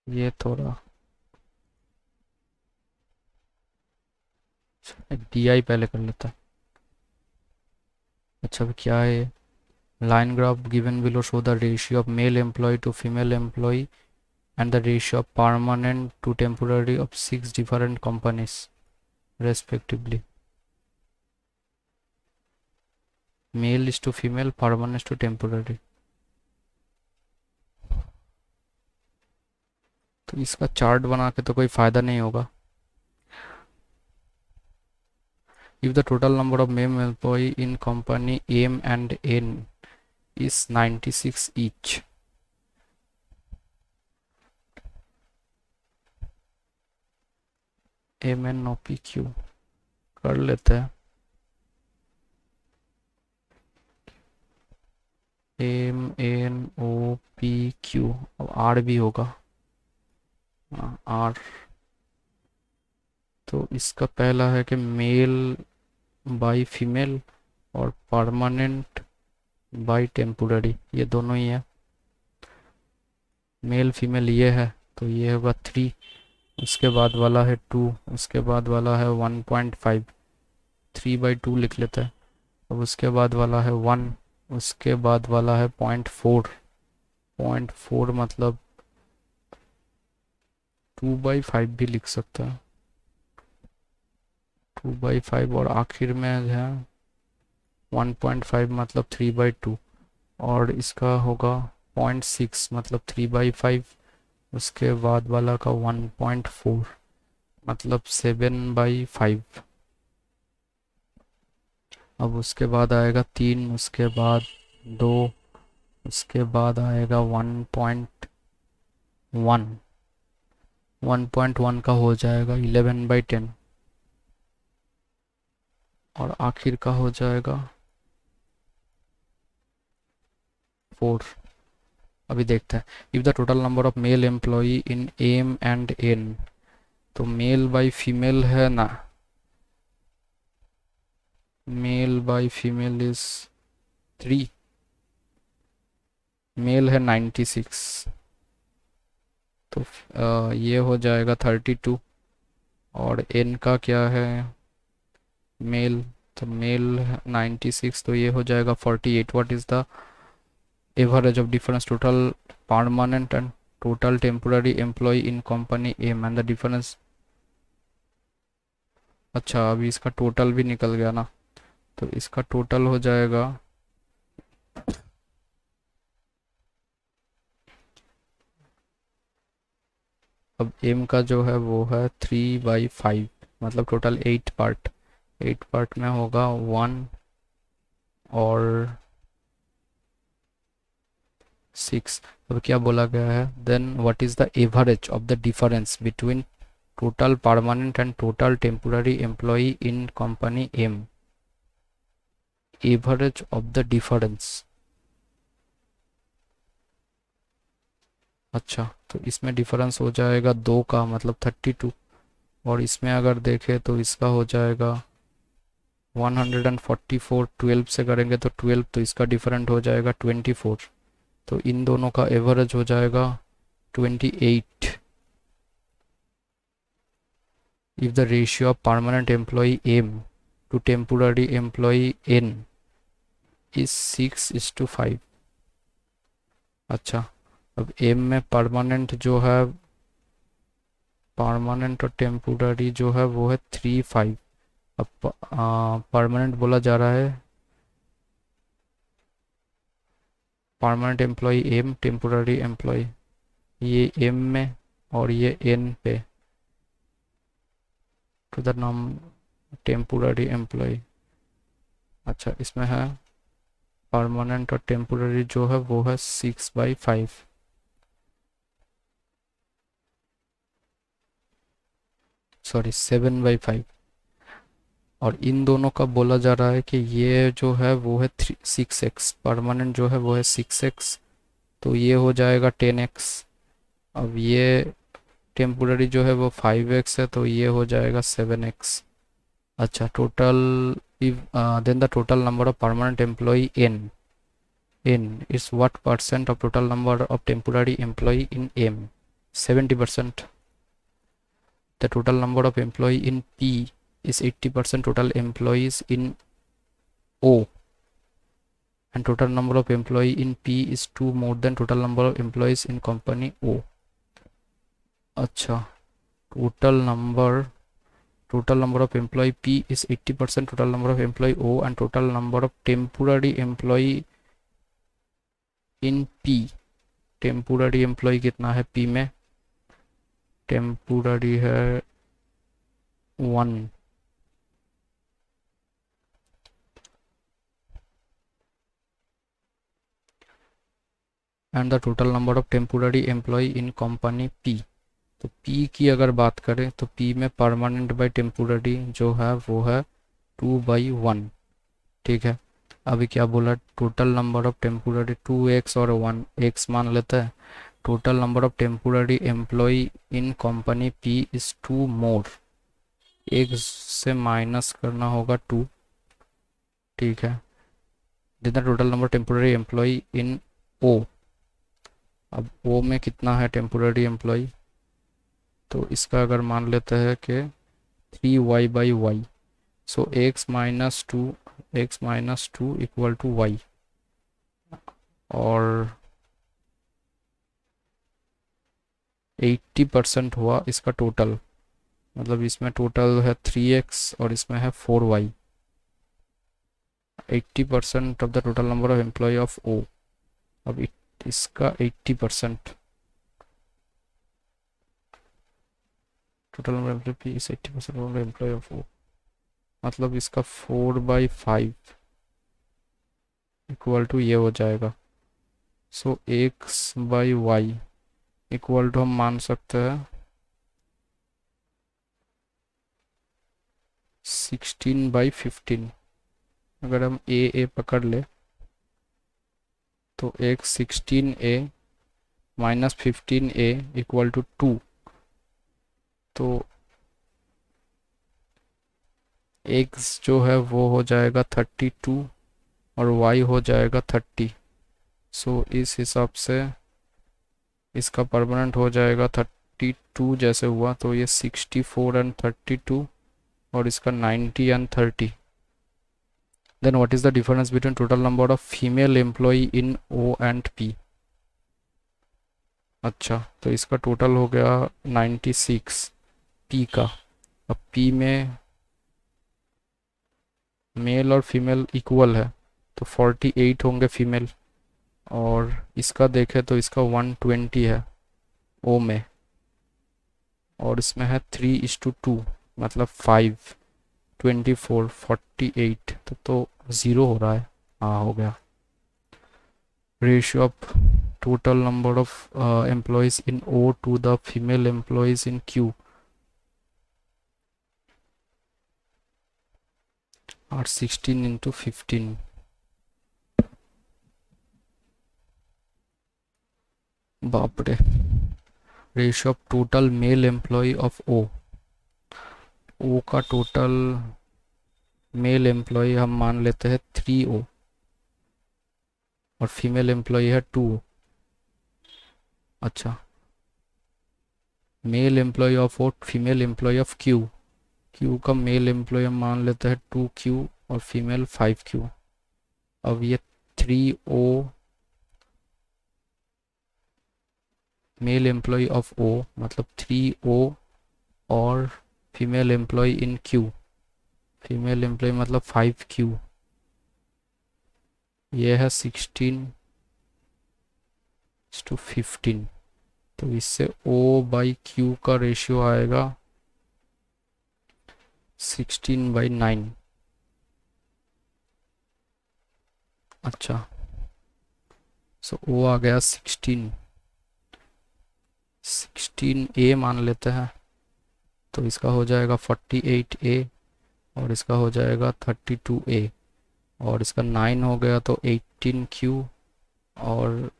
ये थोड़ा DI पहले कर लेता है. अच्छा, अब क्या है? Line graph given below show the ratio of male employee to female employee and the ratio of permanent to temporary of 6 different companies respectively. Male is to female, permanent is to temporary. तो इसका chart बना के तो कोई फायदा नहीं होगा. If the total number of male employee in company M and N is 96 each, MNOPQ कर लेते हैं. MNOPQ, अब R भी होगा. R, तो इसका पहला है कि मेल बाई फीमेल और परमानेंट बाई टेम्पोररी, ये दोनों ही है. मेल फीमेल ये है तो ये होगा 3, उसके बाद वाला है 2, उसके बाद वाला है 1.5, 3/2 लिख लेते हैं. अब उसके बाद वाला है 1, उसके बाद वाला है 0.4, 0.4 मतलब 2/5 भी लिख सकता है, 2/5. और आखिर में है 1.5 मतलब 3/2 और इसका होगा 0.6 मतलब 3/5. उसके बाद वाला का 1.4 मतलब 7/5. अब उसके बाद आएगा 3, उसके बाद 2, उसके बाद आएगा 1.1, 1.1 का हो जाएगा 11/10 और आखिर का हो जाएगा 4. अभी देखते हैं. If the total number of male employee in M and N, तो मेल बाई फीमेल है ना, male by female is 3, male है 96, तो ये हो जाएगा 32. और एन का क्या है? मेल, तो मेल 96 तो ये हो जाएगा 48. What is the average of difference total permanent and total temporary employ in company M and the difference. अच्छा, अभी इसका टोटल भी निकल गया ना, तो इसका टोटल हो जाएगा अब एम का जो है वो है 3/5 मतलब टोटल 8 पार्ट. 8 पार्ट में होगा 1 और 6. अब क्या बोला गया है? Then what is the average of the difference between total permanent and total temporary employ in company M. Average of the difference. अच्छा, तो इसमें डिफरेंस हो जाएगा 2 का मतलब 32 और इसमें अगर देखें तो इसका हो जाएगा 144 12 से करेंगे तो 12, तो इसका डिफरेंट हो जाएगा 24, तो इन दोनों का एवरेज हो जाएगा 28. If the ratio of permanent employee M to temporary employee N is 6:5. अच्छा, अब M में परमानेंट जो है, परमानेंट और टेम्पोररी जो है वो है 3:5. अब परमानेंट बोला जा रहा है permanent employ M, temporary employ ये एम में और ये एन पे, टू द नाम टेम्पोररी एम्प्लॉय. अच्छा, इसमें है परमानेंट और टेम्पोररी जो है वो है 6/5. सॉरी 7/5. और इन दोनों का बोला जा रहा है कि ये जो है वो है 6x, परमानेंट जो है वो है 6x, तो ये हो जाएगा 10x. अब ये टेम्पोररी जो है वो 5x है, तो ये हो जाएगा 7x. अच्छा, total then the total number of permanent employ n is what percent of total number of temporary employee in M? 70%. The total number of employee in P is 80% total employees in O, and total number of employee in P is 2 more than total number of employees in company O. अच्छा, total number of employee P is 80% total number of employee O, and total number of temporary employee in P. Temporary employ कितना है P में? Temporary है 1. And the total number of temporary employ in company P. तो P की अगर बात करें तो P में परमानेंट बाई टेम्पोररी जो है वो है 2/1. ठीक है, अभी क्या बोला, total number of temporary 2x और 1x मान लेता है. Total number of temporary employ in company P is 2 more. एक से माइनस करना होगा 2. ठीक है, जितना total number temporary employ in O. अब O में कितना है टेम्पोररी एम्प्लॉय, तो इसका अगर मान लेते हैं कि 3y/y, so x minus two equal to y. और 80% हुआ इसका टोटल, मतलब इसमें टोटल है 3x और इसमें है 4y. 80% of the total number of employ of O. अब इसका 80% total number employ P is 80% of employ of O, मतलब इसका 4/5 इक्वल टू ये हो जाएगा. सो x/y इक्वल टू हम मान सकते हैं 16/15. अगर हम ए पकड़ ले तो x 16a minus 15a equal to 2. तो x जो है वो हो जाएगा 32 और y हो जाएगा 30. सो इस हिसाब से इसका परमानेंट हो जाएगा 32 जैसे हुआ, तो ये 64 एंड 32 और इसका 90 and 30. Then what is the difference between total number of female employ in O and P? अच्छा, तो इसका टोटल हो गया 96 P का. अब P में मेल और फीमेल इक्वल है, तो 48 होंगे फीमेल, और इसका देखें तो इसका 120 है O में, और इसमें है 3:2, मतलब 5, 24, 48, तो 0 हो रहा है. हाँ, हो गया. Ratio of total number of employees in O to the female employees in Q are 16:15. बाप रे. Ratio of total male employ of O का टोटल मेल एम्प्लॉय हम मान लेते हैं 3O और फीमेल एम्प्लॉय है 2O। अच्छा, male employ of O, female employ of Q। Q का मेल एम्प्लॉय हम मान लेते हैं 2Q और फीमेल 5Q। अब ये 3O mail employ of O मतलब 3O और female employ in Q, female employ मतलब 5Q। ये है 16:15। तो इससे O/Q का रेशियो आएगा 16/9। अच्छा, सो O आ गया 16A मान लेते हैं। तो इसका हो जाएगा 48A और इसका हो जाएगा 32A और इसका 9 हो गया तो 18Q और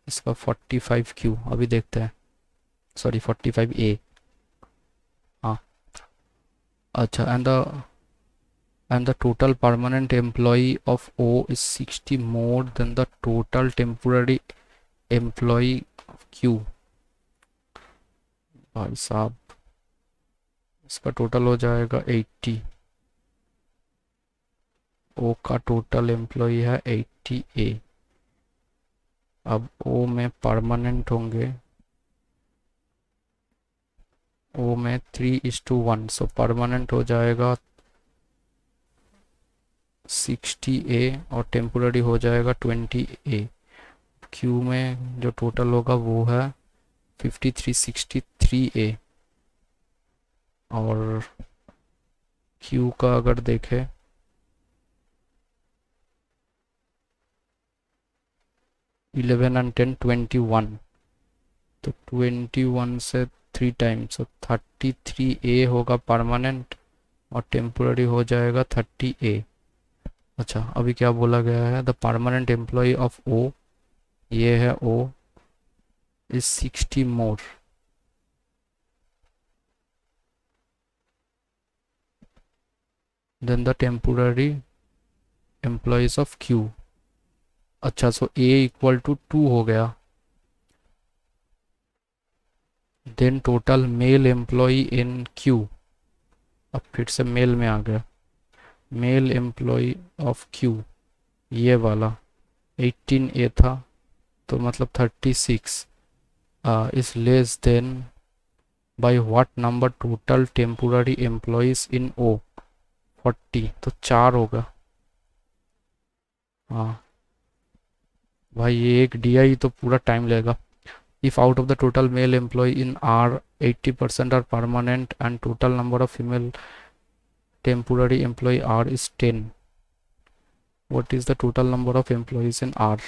इसका 45Q। अभी देखते हैं, सॉरी 45A। हाँ, अच्छा, and the total permanent employee of O is 60 more than the total temporary employee of Q। भाई साहब, इसका टोटल हो जाएगा 80। O का टोटल एम्प्लॉई है 80A। अब O में परमानेंट होंगे, O में 3:1, सो परमानेंट हो जाएगा 60A और टेम्पोररी हो जाएगा 20A। Q में जो टोटल होगा वो है 5363A और Q का अगर देखें 11 and 10 21, तो 21 से 3 टाइम्स, तो 33A होगा परमानेंट और टेम्पोररी हो जाएगा 30A। अच्छा, अभी क्या बोला गया है, the permanent employ of O, ये है O, is 60 more than the temporary employees of Q। अच्छा, सो A इक्वल टू 2 हो गया। देन total male employ in Q, अब फिर से मेल में आ गया, मेल एम्प्लॉय ऑफ Q ये वाला 18A था, तो मतलब 36 is less than by what number total temporary employees in O, 40, तो 4 होगा। हाँ भाई, ये एक DI तो पूरा टाइम लेगा। If out of the total male employ in R 80% are permanent and total number of female temporary employee R is 10, what is the total number of employees in R?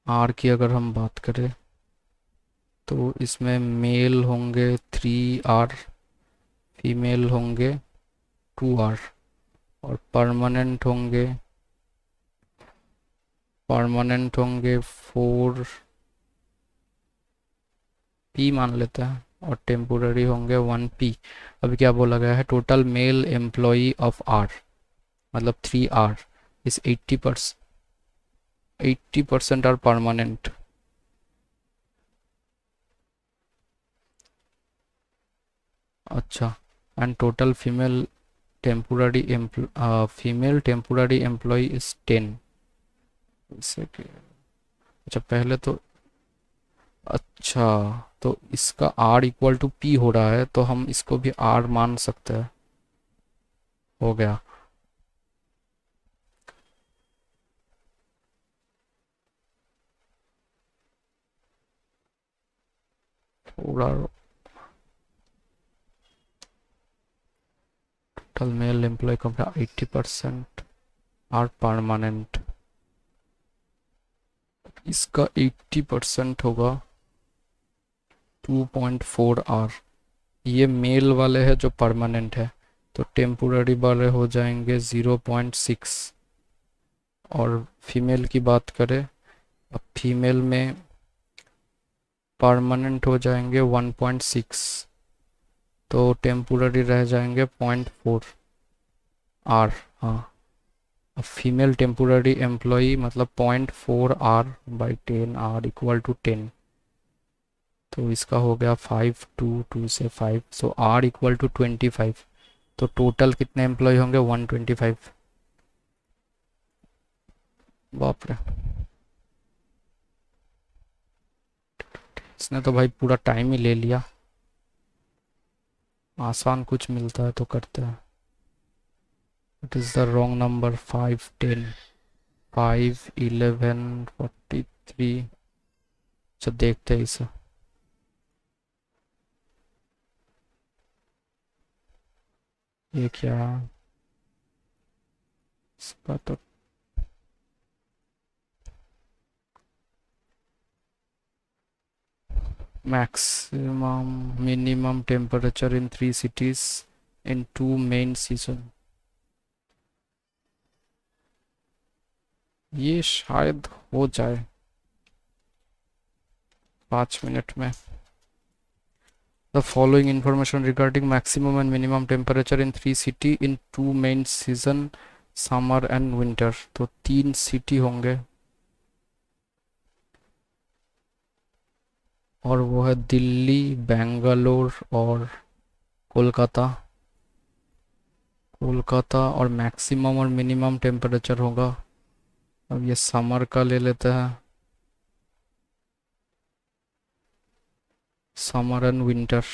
R की अगर हम बात करें तो इसमें mail होंगे 3R, female होंगे 2R और परमानेंट होंगे 4P मान लेते हैं और टेम्पोररी होंगे 1P। अभी क्या बोला गया है, total male employee of R मतलब 3R इस 80% आर परमानेंट। अच्छा, and total female temporary employ is 10। इससे अच्छा, पहले तो अच्छा, तो इसका R इक्वल टू P हो रहा है, तो हम इसको भी R मान सकते हैं। हो गया। थोड़ा टोटल मेल एम्प्लॉय का 80% आर परमानेंट, इसका 80% होगा 2.4R। ये मेल वाले हैं जो परमानेंट है, तो टेम्पोररी वाले हो जाएंगे 0.6। और फीमेल की बात करें, अब फीमेल में परमानेंट हो जाएंगे 1.6 तो टेम्पोररी रह जाएंगे 0.4 आर। हाँ, फीमेल टेम्पोररी एम्प्लॉई मतलब 0.4 R by 10 R equal to 10। तो इसका हो गया 5 2 से 5, सो आर इक्वल टू 25। तो टोटल कितने एम्प्लॉय होंगे? 125। बाप रे, इसने तो भाई पूरा टाइम ही ले लिया। आसान कुछ मिलता है तो करते हैं। It is the wrong number. 5 10 5 11 43। अच्छा देखते हैं इसे। ये क्या? इसका तो maximum minimum temperature in 3 cities in 2 main season। ये शायद हो जाए 5 मिनट में। The following information regarding maximum and minimum temperature in 3 cities in 2 main season, summer and winter। तो 3 सिटी होंगे और वो है दिल्ली, बेंगलोर और कोलकाता। कोलकाता और मैक्सिमम और मिनिमम टेम्परेचर होगा। अब ये समर का ले लेते हैं, समर एंड विंटर।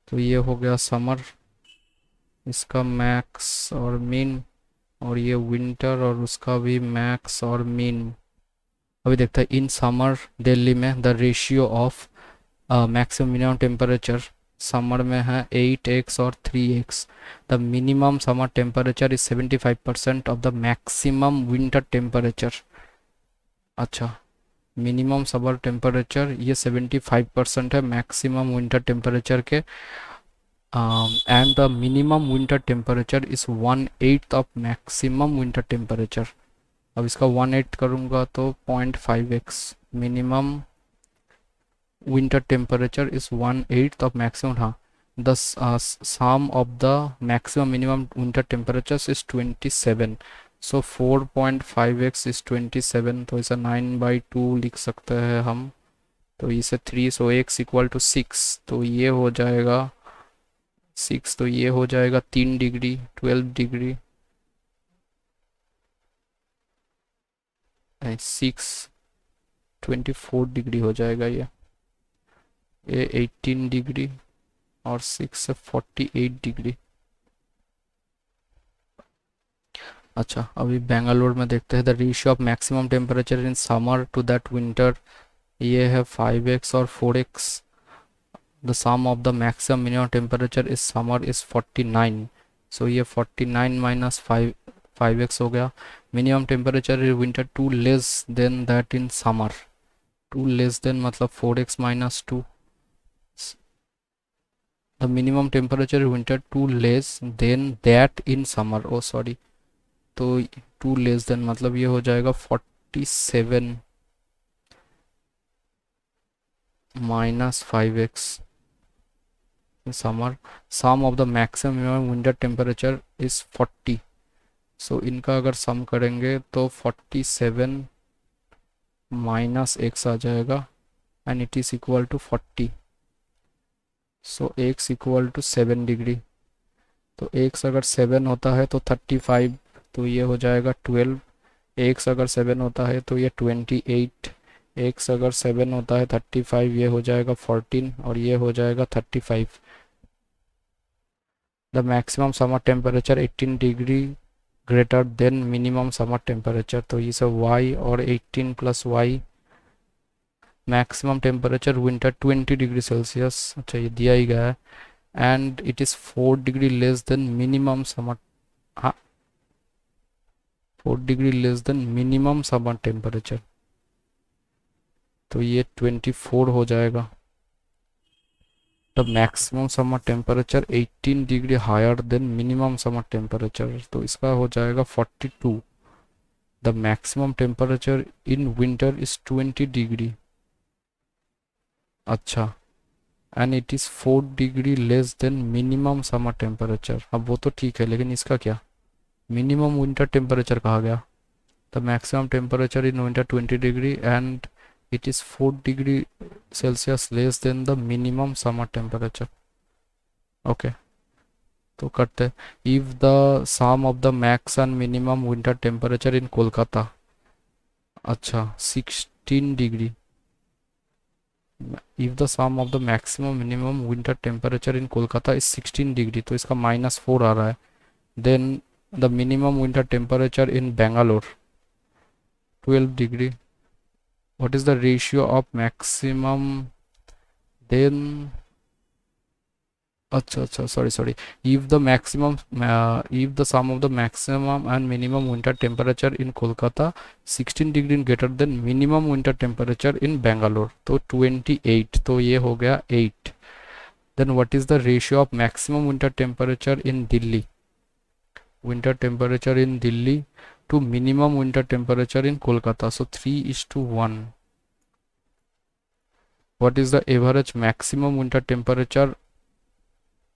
तो ये हो गया समर, इसका मैक्स और मिन, और ये विंटर और उसका भी मैक्स और मिन। अभी देखते हैं इन समर दिल्ली में the ratio of maximum minimum temperature summer में है 8x और 3x। The minimum summer temperature is 75% of the maximum winter temperature. अच्छा, मिनिमम समर टेम्परेचर ये 75% है मैक्सिमम विंटर टेम्परेचर के, and the minimum winter temperature is 1/8 of maximum winter temperature. अब इसका 1/8 करूँगा तो 0.5x। Minimum winter temperature is 1/8 of maximum. हाँ, the sum of the maximum minimum winter temperature is 27। So 4.5x is 27, तो इसे 9/2 लिख सकते हैं हम। तो इसे 3, सो x इक्वल टू 6। तो ये हो जाएगा 6, तो ये हो जाएगा 3 डिग्री, 12 डिग्री। 6 24 डिग्री हो जाएगा ये 18 डिग्री और 6 से 48 डिग्री। अच्छा, अभी बेंगलोर में देखते हैं the ratio of maximum temperature in summer to that winter. ये है 5x और 4x। The sum of the maximum minimum temperature is summer is 49। So ये 49 माइनस 5x हो गया। Minimum temperature in winter 2 less than that in summer. 2 less than मतलब 4x minus 2। The minimum temperature in winter 2 less than that in summer. Oh sorry, तो 2 less than मतलब ये हो जाएगा 47 minus 5x summer. Sum of the maximum winter temperature is 40। So इनका अगर सम करेंगे तो 47 माइनस x आ जाएगा and it is equal to 40। So x equal to 7 degree. तो x अगर 7 होता है तो 35, तो ये हो जाएगा 12। x अगर 7 होता है तो ये 28। x अगर 7 होता है 35, ये हो जाएगा 14 और ये हो जाएगा 35। The maximum summer temperature 18 degree greater than minimum summer temperature. तो ये सब y और 18 plus Y. Maximum temperature winter 20 degree Celsius. अच्छा, ये दिया ही गया है and it is 4 degree less than minimum summer. हाँ, 4 degree less than minimum summer temperature. तो ये 24 हो जाएगा। The maximum summer temperature 18 degree higher than minimum summer temperature. तो इसका हो जाएगा 42। The maximum temperature in winter is 20 degree. अच्छा, and it is 4 degree less than minimum summer temperature. अब वो तो ठीक है, लेकिन इसका क्या, मिनिमम विंटर टेम्परेचर कहा गया। The maximum temperature in winter 20 degree and it is 4 degree Celsius less than the minimum summer temperature. Okay, तो करते, if the sum of the max and minimum winter temperature in Kolkata, अच्छा 16 degree, if the sum of the maximum minimum winter temperature in Kolkata is 16 degree, तो इसका -4 आ रहा है। then the minimum winter temperature in Bangalore 12 degree, what is the ratio of maximum, then अच्छा sorry, if the maximum if the sum of the maximum and minimum winter temperature in Kolkata 16 degree greater than minimum winter temperature in Bangalore, तो 28, तो ये हो गया 8। then what is the ratio of maximum winter temperature in Delhi, winter temperature in Delhi to minimum winter temperature in Kolkata, so 3:1। what is the average maximum winter temperature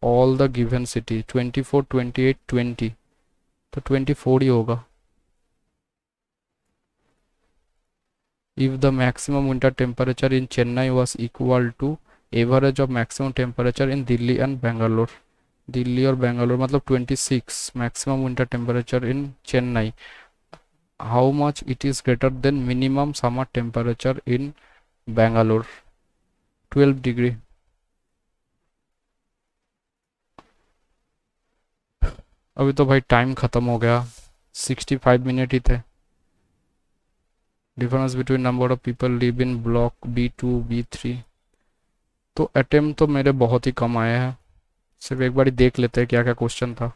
all the given city, 24 28 20, तो 24 ही होगा। if the maximum winter temperature in Chennai was equal to average of maximum temperature in Delhi and Bangalore, Delhi और बेंगलोर मतलब 26 maximum winter temperature in Chennai, how much it is greater than minimum summer temperature in Bangalore 12 degree. अभी तो भाई time ख़त्म हो गया, 65 minute ही थे। Difference between number of people live in block B2 B3, तो अटेम्प्ट तो मेरे बहुत ही कम आए हैं। सिर्फ एक बार देख लेते हैं क्या क्या क्वेश्चन था।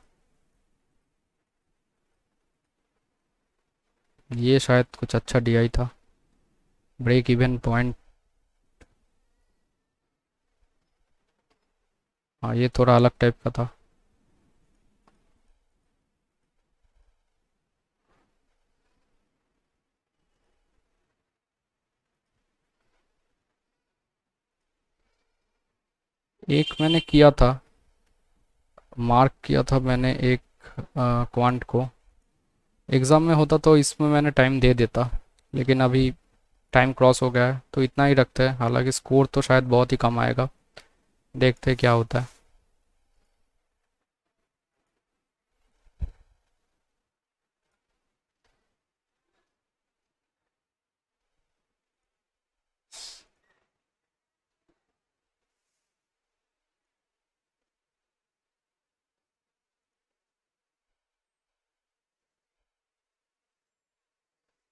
ये शायद कुछ अच्छा DI था, ब्रेक इवन पॉइंट, हाँ ये थोड़ा अलग टाइप का था। एक मैंने किया था, मार्क किया था मैंने एक क्वांट को, एग्ज़ाम में होता तो इसमें मैंने टाइम दे देता, लेकिन अभी टाइम क्रॉस हो गया है तो इतना ही रखते हैं। हालांकि स्कोर तो शायद बहुत ही कम आएगा, देखते हैं क्या होता है।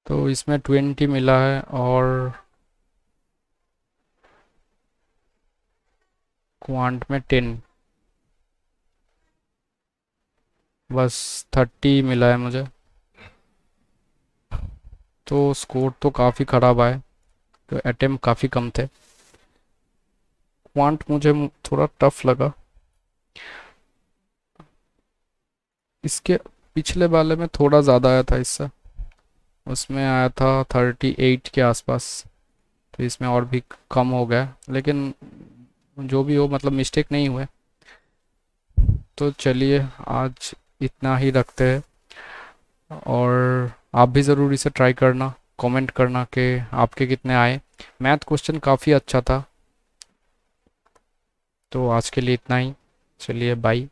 तो इसमें 20 मिला है और क्वांट में 10, बस 30 मिला है मुझे, तो स्कोर तो काफ़ी ख़राब आए, तो अटेम्प्ट काफ़ी कम थे। क्वांट मुझे थोड़ा टफ लगा, इसके पिछले वाले में थोड़ा ज़्यादा आया था इससे, उसमें आया था 38 के आसपास, तो इसमें और भी कम हो गया, लेकिन जो भी हो मतलब मिस्टेक नहीं हुए। तो चलिए आज इतना ही रखते हैं, और आप भी ज़रूर इसे ट्राई करना, कमेंट करना कि आपके कितने आए। मैथ क्वेश्चन काफ़ी अच्छा था। तो आज के लिए इतना ही, चलिए बाय।